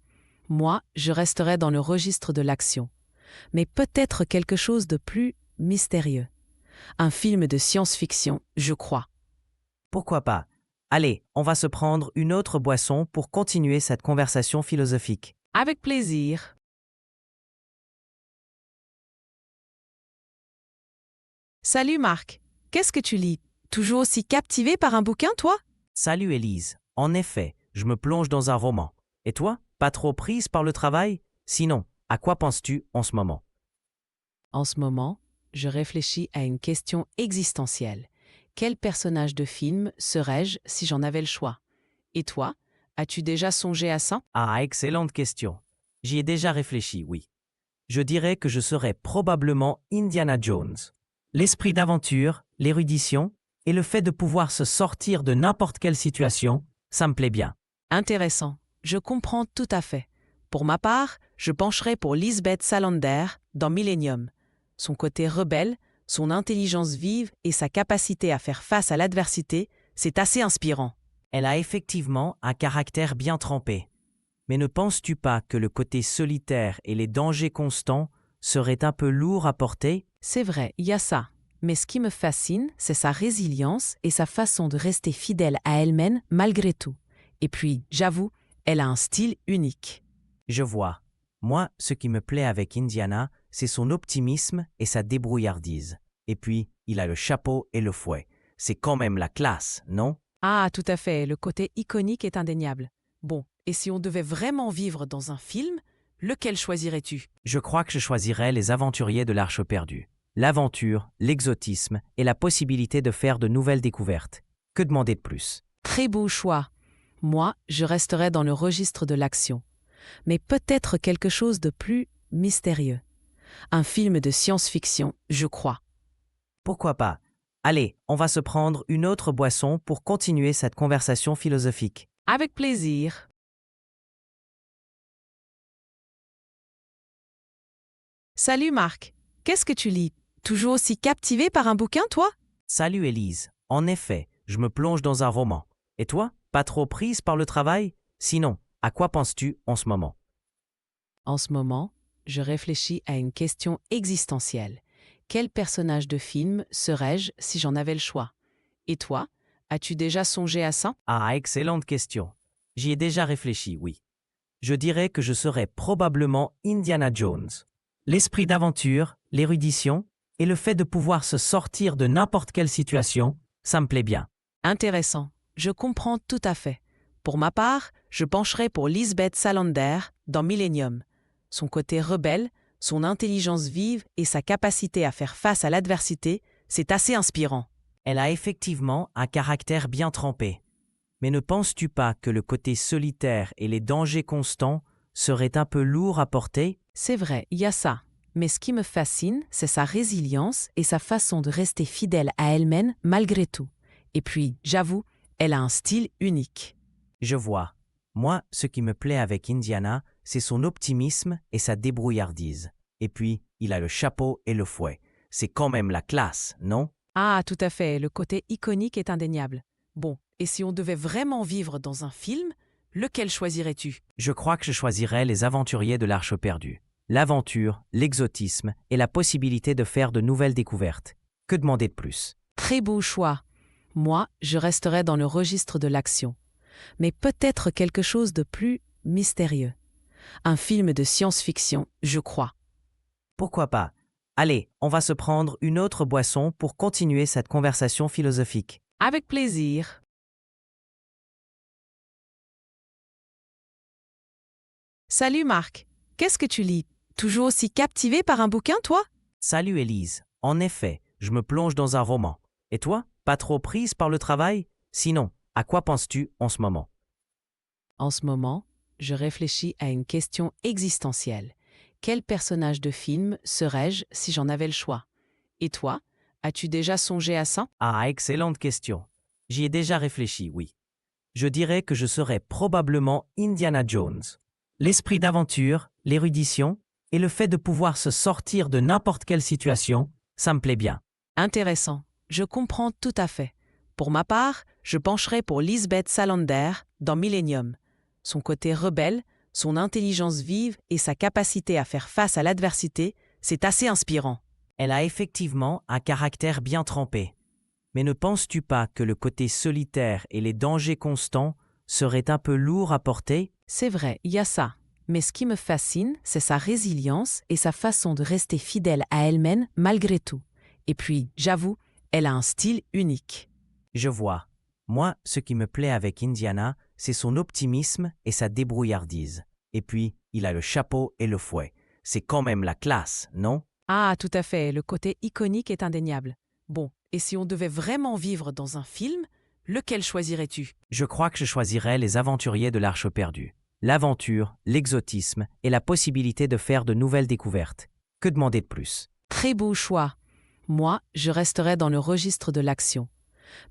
Moi, je resterais dans le registre de l'action. Mais peut-être quelque chose de plus mystérieux. Un film de science-fiction, je crois. Pourquoi pas? Allez, on va se prendre une autre boisson pour continuer cette conversation philosophique. Avec plaisir. Salut Marc, qu'est-ce que tu lis? Toujours aussi captivé par un bouquin, toi? Salut Élise. En effet, je me plonge dans un roman. Et toi, pas trop prise par le travail? Sinon, à quoi penses-tu en ce moment? En ce moment, je réfléchis à une question existentielle. Quel personnage de film serais-je si j'en avais le choix? Et toi, as-tu déjà songé à ça? Ah, excellente question. J'y ai déjà réfléchi, oui. Je dirais que je serais probablement Indiana Jones. L'esprit d'aventure, l'érudition et le fait de pouvoir se sortir de n'importe quelle situation, ça me plaît bien. Intéressant. Je comprends tout à fait. Pour ma part, je pencherai pour Lisbeth Salander dans Millennium. Son côté rebelle, son intelligence vive et sa capacité à faire face à l'adversité, c'est assez inspirant. Elle a effectivement un caractère bien trempé. Mais ne penses-tu pas que le côté solitaire et les dangers constants seraient un peu lourds à porter? C'est vrai, il y a ça. Mais ce qui me fascine, c'est sa résilience et sa façon de rester fidèle à elle-même malgré tout. Et puis, j'avoue, elle a un style unique. Je vois. Moi, ce qui me plaît avec Indiana, c'est son optimisme et sa débrouillardise. Et puis, il a le chapeau et le fouet. C'est quand même la classe, non? Ah, tout à fait, le côté iconique est indéniable. Bon, et si on devait vraiment vivre dans un film, lequel choisirais-tu? Je crois que je choisirais Les Aventuriers de l'Arche perdue. L'aventure, l'exotisme et la possibilité de faire de nouvelles découvertes. Que demander de plus? Très beau choix. Moi, je resterais dans le registre de l'action. Mais peut-être quelque chose de plus mystérieux. Un film de science-fiction, je crois. Pourquoi pas? Allez, on va se prendre une autre boisson pour continuer cette conversation philosophique. Avec plaisir. Salut Marc, qu'est-ce que tu lis? Toujours aussi captivé par un bouquin, toi? Salut Élise. En effet, je me plonge dans un roman. Et toi, pas trop prise par le travail? Sinon, à quoi penses-tu en ce moment? En ce moment, je réfléchis à une question existentielle. Quel personnage de film serais-je si j'en avais le choix? Et toi, as-tu déjà songé à ça? Ah, excellente question. J'y ai déjà réfléchi, oui. Je dirais que je serais probablement Indiana Jones. L'esprit d'aventure, l'érudition et le fait de pouvoir se sortir de n'importe quelle situation, ça me plaît bien. Intéressant. Je comprends tout à fait. Pour ma part, je pencherai pour Lisbeth Salander dans Millennium. Son côté rebelle, son intelligence vive et sa capacité à faire face à l'adversité, c'est assez inspirant. Elle a effectivement un caractère bien trempé. Mais ne penses-tu pas que le côté solitaire et les dangers constants seraient un peu lourds à porter? C'est vrai, il y a ça. Mais ce qui me fascine, c'est sa résilience et sa façon de rester fidèle à elle-même malgré tout. Et puis, j'avoue, elle a un style unique. Je vois. Moi, ce qui me plaît avec Indiana, c'est son optimisme et sa débrouillardise. Et puis, il a le chapeau et le fouet. C'est quand même la classe, non? Ah, tout à fait, le côté iconique est indéniable. Bon, et si on devait vraiment vivre dans un film, lequel choisirais-tu? Je crois que je choisirais Les Aventuriers de l'Arche perdue. L'aventure, l'exotisme et la possibilité de faire de nouvelles découvertes. Que demander de plus? Très beau choix. Moi, je resterais dans le registre de l'action. Mais peut-être quelque chose de plus mystérieux. Un film de science-fiction, je crois. Pourquoi pas? Allez, on va se prendre une autre boisson pour continuer cette conversation philosophique. Avec plaisir. Salut Marc, qu'est-ce que tu lis? Toujours aussi captivé par un bouquin, toi? Salut Élise. En effet, je me plonge dans un roman. Et toi, pas trop prise par le travail? Sinon, à quoi penses-tu en ce moment? En ce moment, je réfléchis à une question existentielle. Quel personnage de film serais-je si j'en avais le choix? Et toi, as-tu déjà songé à ça? Ah, excellente question. J'y ai déjà réfléchi, oui. Je dirais que je serais probablement Indiana Jones. L'esprit d'aventure, l'érudition et le fait de pouvoir se sortir de n'importe quelle situation, ça me plaît bien. Intéressant. Je comprends tout à fait. Pour ma part, je pencherai pour Lisbeth Salander dans Millennium. Son côté rebelle, son intelligence vive et sa capacité à faire face à l'adversité, c'est assez inspirant. Elle a effectivement un caractère bien trempé. Mais ne penses-tu pas que le côté solitaire et les dangers constants seraient un peu lourds à porter? C'est vrai, il y a ça. Mais ce qui me fascine, c'est sa résilience et sa façon de rester fidèle à elle-même malgré tout. Et puis, j'avoue, elle a un style unique. Je vois. Moi, ce qui me plaît avec Indiana, c'est son optimisme et sa débrouillardise. Et puis, il a le chapeau et le fouet. C'est quand même la classe, non? Ah, tout à fait, le côté iconique est indéniable. Bon, et si on devait vraiment vivre dans un film, lequel choisirais-tu? Je crois que je choisirais Les Aventuriers de l'Arche perdue. L'aventure, l'exotisme et la possibilité de faire de nouvelles découvertes. Que demander de plus? Très beau choix. Moi, je resterais dans le registre de l'action.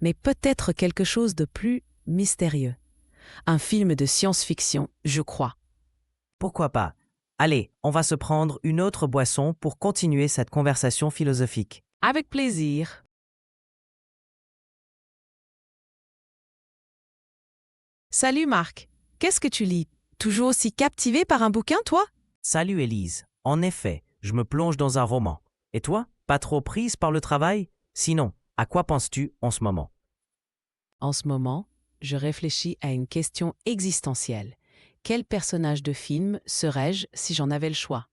Mais peut-être quelque chose de plus mystérieux. Un film de science-fiction, je crois. Pourquoi pas? Allez, on va se prendre une autre boisson pour continuer cette conversation philosophique. Avec plaisir. Salut Marc, qu'est-ce que tu lis? Toujours aussi captivé par un bouquin, toi? Salut Élise. En effet, je me plonge dans un roman. Et toi, pas trop prise par le travail? Sinon, à quoi penses-tu en ce moment? En ce moment, je réfléchis à une question existentielle. Quel personnage de film serais-je si j'en avais le choix?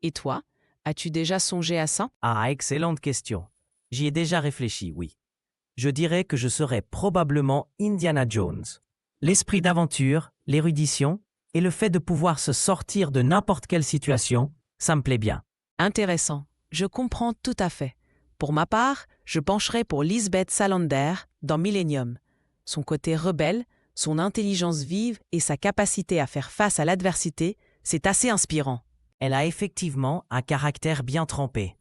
Et toi, as-tu déjà songé à ça? Ah, excellente question. J'y ai déjà réfléchi, oui. Je dirais que je serais probablement Indiana Jones. L'esprit d'aventure, l'érudition et le fait de pouvoir se sortir de n'importe quelle situation, ça me plaît bien. Intéressant, je comprends tout à fait. Pour ma part, je pencherais pour Lisbeth Salander dans Millennium. Son côté rebelle, son intelligence vive et sa capacité à faire face à l'adversité, c'est assez inspirant. Elle a effectivement un caractère bien trempé.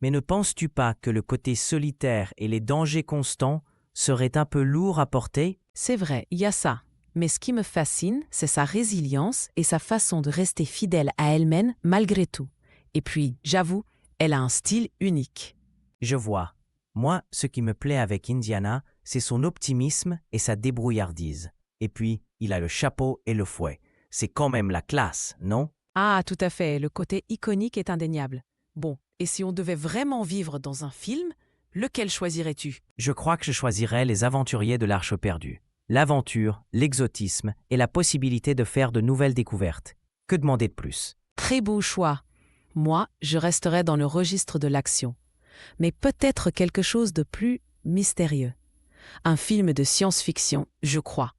Mais ne penses-tu pas que le côté solitaire et les dangers constants seraient un peu lourds à porter? C'est vrai, il y a ça. Mais ce qui me fascine, c'est sa résilience et sa façon de rester fidèle à elle-même malgré tout. Et puis, j'avoue, elle a un style unique. Je vois. Moi, ce qui me plaît avec Indiana, c'est son optimisme et sa débrouillardise. Et puis, il a le chapeau et le fouet. C'est quand même la classe, non? Ah, tout à fait, le côté iconique est indéniable. Bon, et si on devait vraiment vivre dans un film, lequel choisirais-tu? Je crois que je choisirais Les Aventuriers de l'Arche perdue. L'aventure, l'exotisme et la possibilité de faire de nouvelles découvertes. Que demander de plus? Très beau choix. Moi, je resterais dans le registre de l'action. Mais peut-être quelque chose de plus mystérieux. Un film de science-fiction, je crois.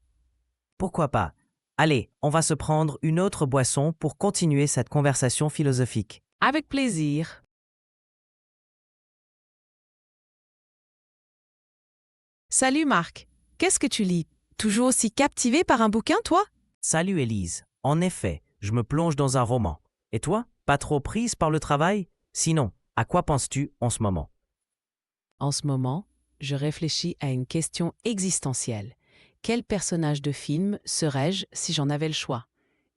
Pourquoi pas? Allez, on va se prendre une autre boisson pour continuer cette conversation philosophique. Avec plaisir. Salut Marc, qu'est-ce que tu lis? Toujours aussi captivé par un bouquin, toi? Salut Élise. En effet, je me plonge dans un roman. Et toi, pas trop prise par le travail? Sinon, à quoi penses-tu en ce moment? En ce moment, je réfléchis à une question existentielle. Quel personnage de film serais-je si j'en avais le choix?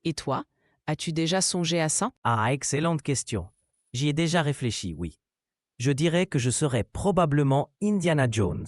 Et toi, as-tu déjà songé à ça? Ah, excellente question. J'y ai déjà réfléchi, oui. Je dirais que je serais probablement Indiana Jones.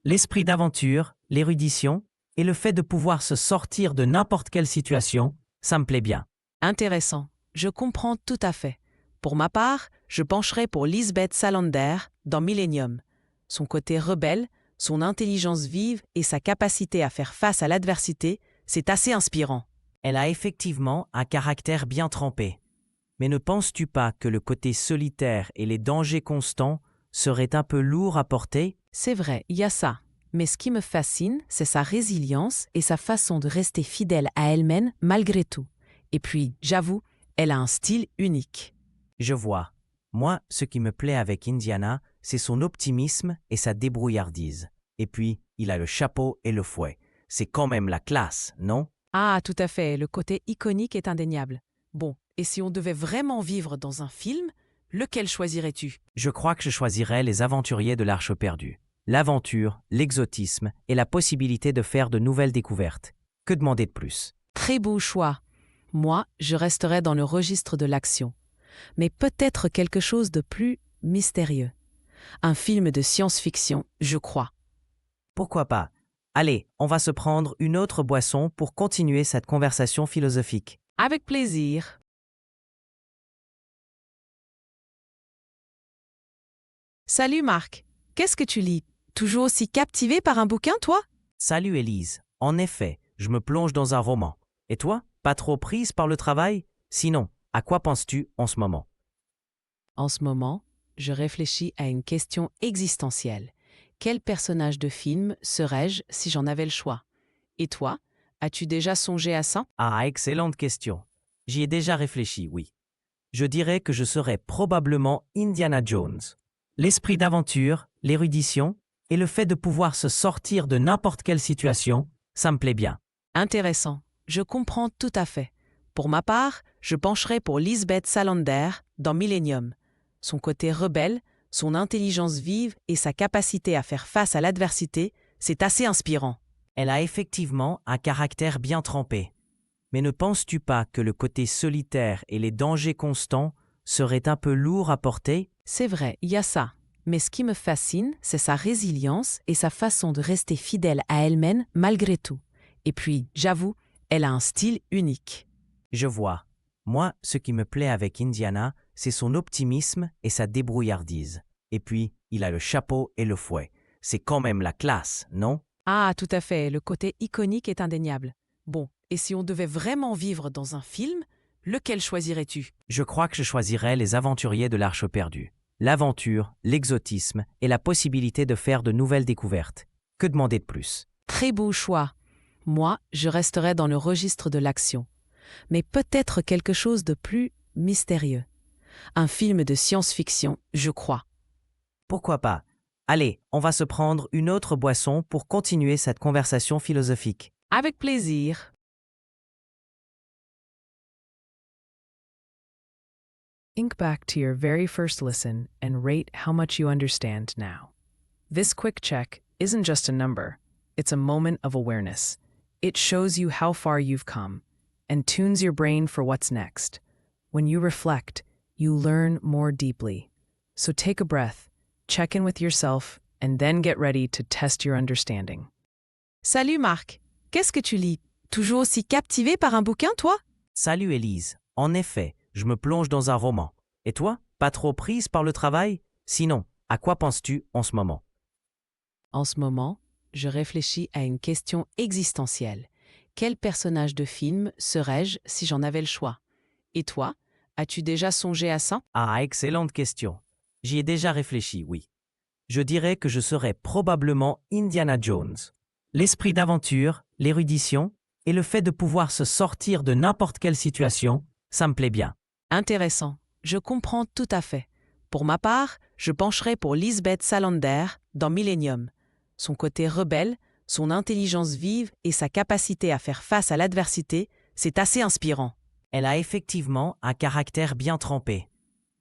L'esprit d'aventure, l'érudition et le fait de pouvoir se sortir de n'importe quelle situation, ça me plaît bien. Intéressant, je comprends tout à fait. Pour ma part, je pencherais pour Lisbeth Salander dans Millennium. Son côté rebelle, son intelligence vive et sa capacité à faire face à l'adversité, c'est assez inspirant. Elle a effectivement un caractère bien trempé. Mais ne penses-tu pas que le côté solitaire et les dangers constants seraient un peu lourds à porter? C'est vrai, il y a ça. Mais ce qui me fascine, c'est sa résilience et sa façon de rester fidèle à elle-même malgré tout. Et puis, j'avoue, elle a un style unique. Je vois. Moi, ce qui me plaît avec Indiana, c'est son optimisme et sa débrouillardise. Et puis, il a le chapeau et le fouet. C'est quand même la classe, non? Ah, tout à fait, le côté iconique est indéniable. Bon, et si on devait vraiment vivre dans un film, lequel choisirais-tu? Je crois que je choisirais Les Aventuriers de l'Arche perdue. L'aventure, l'exotisme et la possibilité de faire de nouvelles découvertes. Que demander de plus? Très beau choix. Moi, je resterais dans le registre de l'action. Mais peut-être quelque chose de plus mystérieux. Un film de science-fiction, je crois. Pourquoi pas? Allez, on va se prendre une autre boisson pour continuer cette conversation philosophique. Avec plaisir. Salut Marc, qu'est-ce que tu lis? Toujours aussi captivé par un bouquin, toi? Salut Élise. En effet, je me plonge dans un roman. Et toi, pas trop prise par le travail? Sinon, à quoi penses-tu en ce moment? En ce moment, je réfléchis à une question existentielle. Quel personnage de film serais-je si j'en avais le choix? Et toi, as-tu déjà songé à ça? Ah, excellente question. J'y ai déjà réfléchi, oui. Je dirais que je serais probablement Indiana Jones. L'esprit d'aventure, l'érudition et le fait de pouvoir se sortir de n'importe quelle situation, ça me plaît bien. Intéressant. Je comprends tout à fait. Pour ma part, je pencherai pour Lisbeth Salander dans Millennium. Son côté rebelle, son intelligence vive et sa capacité à faire face à l'adversité, c'est assez inspirant. Elle a effectivement un caractère bien trempé. Mais ne penses-tu pas que le côté solitaire et les dangers constants seraient un peu lourds à porter? C'est vrai, il y a ça. Mais ce qui me fascine, c'est sa résilience et sa façon de rester fidèle à elle-même malgré tout. Et puis, j'avoue, elle a un style unique. Je vois. Moi, ce qui me plaît avec Indiana, c'est son optimisme et sa débrouillardise. Et puis, il a le chapeau et le fouet. C'est quand même la classe, non? Ah, tout à fait, le côté iconique est indéniable. Bon, et si on devait vraiment vivre dans un film, lequel choisirais-tu? Je crois que je choisirais Les Aventuriers de l'Arche perdue. L'aventure, l'exotisme et la possibilité de faire de nouvelles découvertes. Que demander de plus? Très beau choix. Moi, je resterais dans le registre de l'action. Mais peut-être quelque chose de plus mystérieux. Un film de science-fiction, je crois. Pourquoi pas? Allez, on va se prendre une autre boisson pour continuer cette conversation philosophique. Avec plaisir. Think back to your very first listen and rate how much you understand now. This quick check isn't just a number, it's a moment of awareness. It shows you how far you've come and tunes your brain for what's next. When you reflect, you learn more deeply. So take a breath, check in with yourself, and then get ready to test your understanding. Salut Marc, qu'est-ce que tu lis? Toujours aussi captivé par un bouquin, toi? Salut Élise. En effet, je me plonge dans un roman. Et toi, pas trop prise par le travail? Sinon, à quoi penses-tu en ce moment? En ce moment, je réfléchis à une question existentielle. Quel personnage de film serais-je si j'en avais le choix? Et toi, as-tu déjà songé à ça? Ah, excellente question. J'y ai déjà réfléchi, oui. Je dirais que je serais probablement Indiana Jones. L'esprit d'aventure, l'érudition et le fait de pouvoir se sortir de n'importe quelle situation, ça me plaît bien. Intéressant. Je comprends tout à fait. Pour ma part, je pencherai pour Lisbeth Salander dans Millennium. Son côté rebelle, son intelligence vive et sa capacité à faire face à l'adversité, c'est assez inspirant. Elle a effectivement un caractère bien trempé.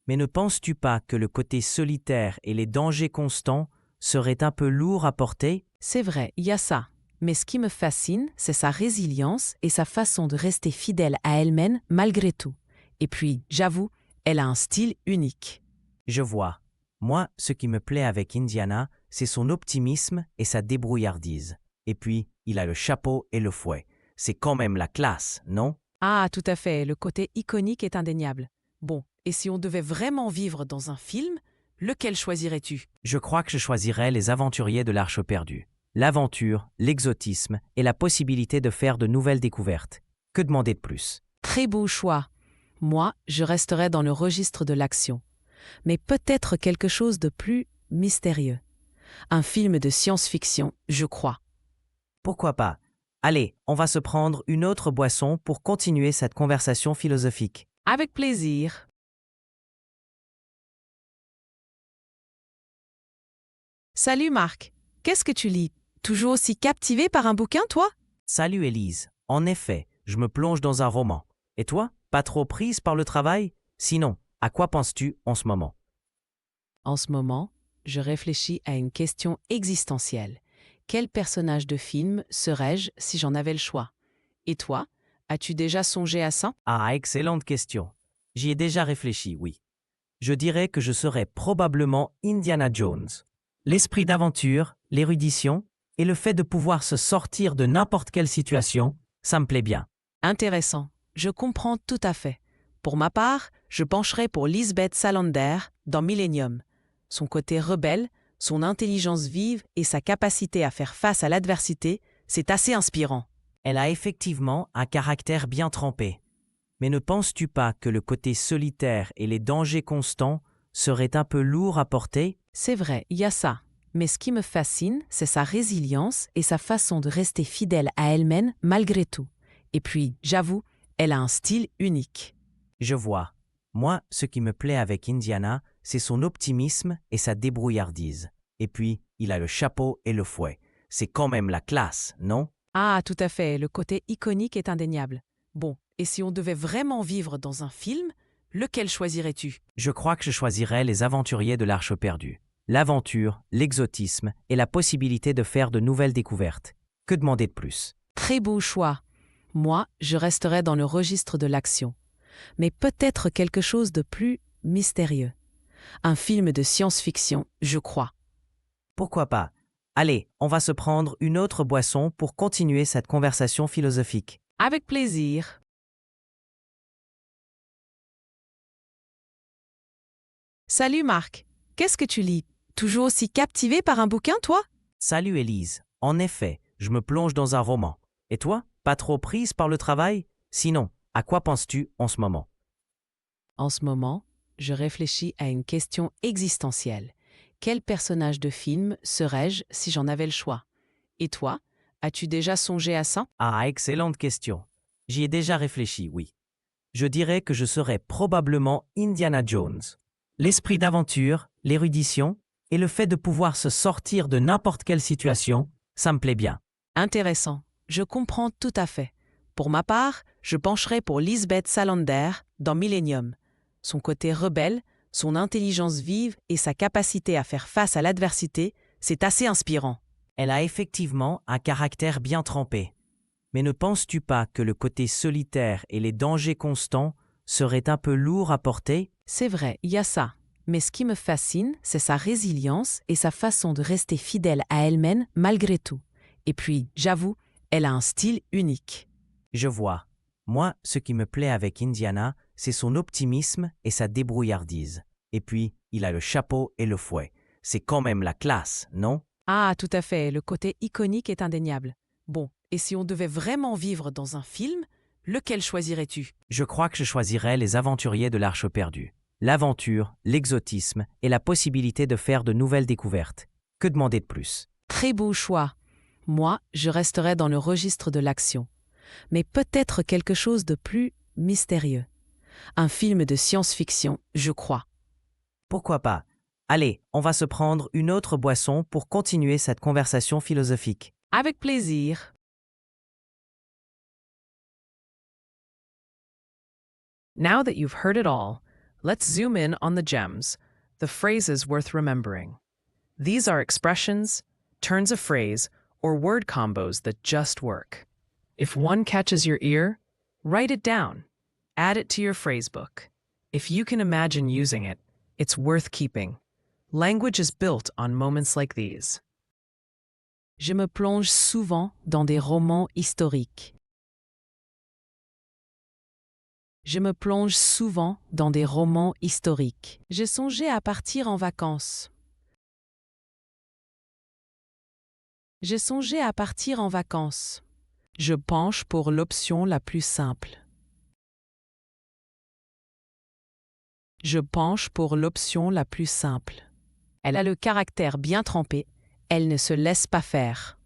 Mais ne penses-tu pas que le côté solitaire et les dangers constants seraient un peu lourds à porter? C'est vrai, il y a ça. Mais ce qui me fascine, c'est sa résilience et sa façon de rester fidèle à elle-même malgré tout. Et puis, j'avoue, elle a un style unique. Je vois. Moi, ce qui me plaît avec Indiana, c'est son optimisme et sa débrouillardise. Et puis, il a le chapeau et le fouet. C'est quand même la classe, non? Ah, tout à fait, le côté iconique est indéniable. Bon, et si on devait vraiment vivre dans un film, lequel choisirais-tu? Je crois que je choisirais Les Aventuriers de l'Arche perdue. L'aventure, l'exotisme et la possibilité de faire de nouvelles découvertes. Que demander de plus? Très beau choix. Moi, je resterais dans le registre de l'action. Mais peut-être quelque chose de plus mystérieux. Un film de science-fiction, je crois. Pourquoi pas? Allez, on va se prendre une autre boisson pour continuer cette conversation philosophique. Avec plaisir. Salut Marc, qu'est-ce que tu lis? Toujours aussi captivé par un bouquin, toi? Salut Élise. En effet, je me plonge dans un roman. Et toi, pas trop prise par le travail? Sinon, à quoi penses-tu en ce moment? En ce moment, je réfléchis à une question existentielle. Quel personnage de film serais-je si j'en avais le choix? Et toi, as-tu déjà songé à ça? Ah, excellente question. J'y ai déjà réfléchi, oui. Je dirais que je serais probablement Indiana Jones. L'esprit d'aventure, l'érudition et le fait de pouvoir se sortir de n'importe quelle situation, ça me plaît bien. Intéressant. Je comprends tout à fait. Pour ma part, je pencherai pour Lisbeth Salander dans Millennium. Son côté rebelle, son intelligence vive et sa capacité à faire face à l'adversité, c'est assez inspirant. Elle a effectivement un caractère bien trempé. Mais ne penses-tu pas que le côté solitaire et les dangers constants seraient un peu lourds à porter? C'est vrai, il y a ça. Mais ce qui me fascine, c'est sa résilience et sa façon de rester fidèle à elle-même malgré tout. Et puis, j'avoue, elle a un style unique. Je vois. Moi, ce qui me plaît avec Indiana, c'est son optimisme et sa débrouillardise. Et puis, il a le chapeau et le fouet. C'est quand même la classe, non? Ah, tout à fait, le côté iconique est indéniable. Bon, et si on devait vraiment vivre dans un film, lequel choisirais-tu? Je crois que je choisirais Les Aventuriers de l'Arche perdue. L'aventure, l'exotisme et la possibilité de faire de nouvelles découvertes. Que demander de plus? Très beau choix. Moi, je resterais dans le registre de l'action. Mais peut-être quelque chose de plus mystérieux. Un film de science-fiction, je crois. Pourquoi pas? Allez, on va se prendre une autre boisson pour continuer cette conversation philosophique. Avec plaisir. Salut Marc, qu'est-ce que tu lis? Toujours aussi captivé par un bouquin, toi? Salut Élise. En effet, je me plonge dans un roman. Et toi, pas trop prise par le travail? Sinon, à quoi penses-tu en ce moment? En ce moment, je réfléchis à une question existentielle. Quel personnage de film serais-je si j'en avais le choix? Et toi, as-tu déjà songé à ça? Ah, excellente question. J'y ai déjà réfléchi, oui. Je dirais que je serais probablement Indiana Jones. L'esprit d'aventure, l'érudition et le fait de pouvoir se sortir de n'importe quelle situation, ça me plaît bien. Intéressant. Je comprends tout à fait. Pour ma part, je pencherai pour Lisbeth Salander dans Millennium. Son côté rebelle, son intelligence vive et sa capacité à faire face à l'adversité, c'est assez inspirant. Elle a effectivement un caractère bien trempé. Mais ne penses-tu pas que le côté solitaire et les dangers constants seraient un peu lourds à porter? C'est vrai, il y a ça. Mais ce qui me fascine, c'est sa résilience et sa façon de rester fidèle à elle-même malgré tout. Et puis, j'avoue, elle a un style unique. Je vois. Moi, ce qui me plaît avec Indiana, c'est son optimisme et sa débrouillardise. Et puis, il a le chapeau et le fouet. C'est quand même la classe, non? Ah, tout à fait, le côté iconique est indéniable. Bon, et si on devait vraiment vivre dans un film, lequel choisirais-tu? Je crois que je choisirais Les Aventuriers de l'Arche perdue. L'aventure, l'exotisme et la possibilité de faire de nouvelles découvertes. Que demander de plus? Très beau choix. Moi, je resterais dans le registre de l'action. Mais peut-être quelque chose de plus mystérieux. Un film de science-fiction, je crois. Pourquoi pas? Allez, on va se prendre une autre boisson pour continuer cette conversation philosophique. Avec plaisir. Now that you've heard it all, let's zoom in on the gems, the phrases worth remembering. These are expressions, turns of phrase, or word combos that just work. If one catches your ear, write it down. Add it to your phrasebook. If you can imagine using it, it's worth keeping. Language is built on moments like these. Je me plonge souvent dans des romans historiques. Je me plonge souvent dans des romans historiques. J'ai songé à partir en vacances. J'ai songé à partir en vacances. Je penche pour l'option la plus simple. Je penche pour l'option la plus simple. Elle a le caractère bien trempé, elle ne se laisse pas faire.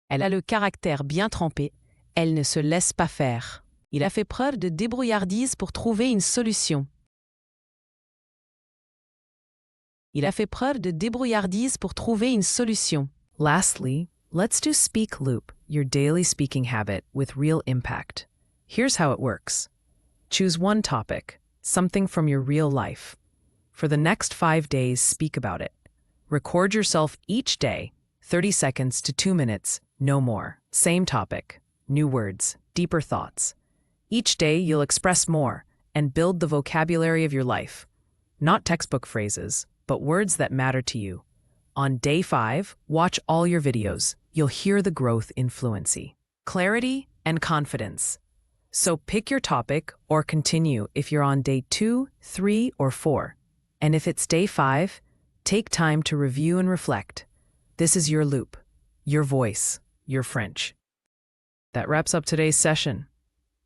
Elle a le caractère bien trempé, elle ne se laisse pas faire. Il a fait preuve de débrouillardise pour trouver une solution. Il a fait preuve de débrouillardise pour trouver une solution. Lastly, let's do Speak Loop, your daily speaking habit with real impact. Here's how it works. Choose one topic, something from your real life. For the next 5 days, speak about it. Record yourself each day, 30 seconds to 2 minutes, no more. Same topic, new words, deeper thoughts. Each day, you'll express more and build the vocabulary of your life. Not textbook phrases, but words that matter to you. On day 5, watch all your videos. You'll hear the growth in fluency, clarity, and confidence. So pick your topic or continue if you're on day 2, 3, or 4. And if it's day 5, take time to review and reflect. This is your loop, your voice, your French. That wraps up today's session.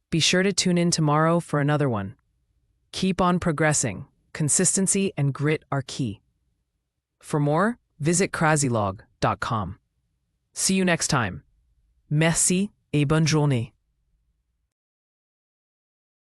Be sure to tune in tomorrow for another one. Keep on progressing. Consistency and grit are key. For more, visit crazylog.com. See you next time. Merci et bonne journée.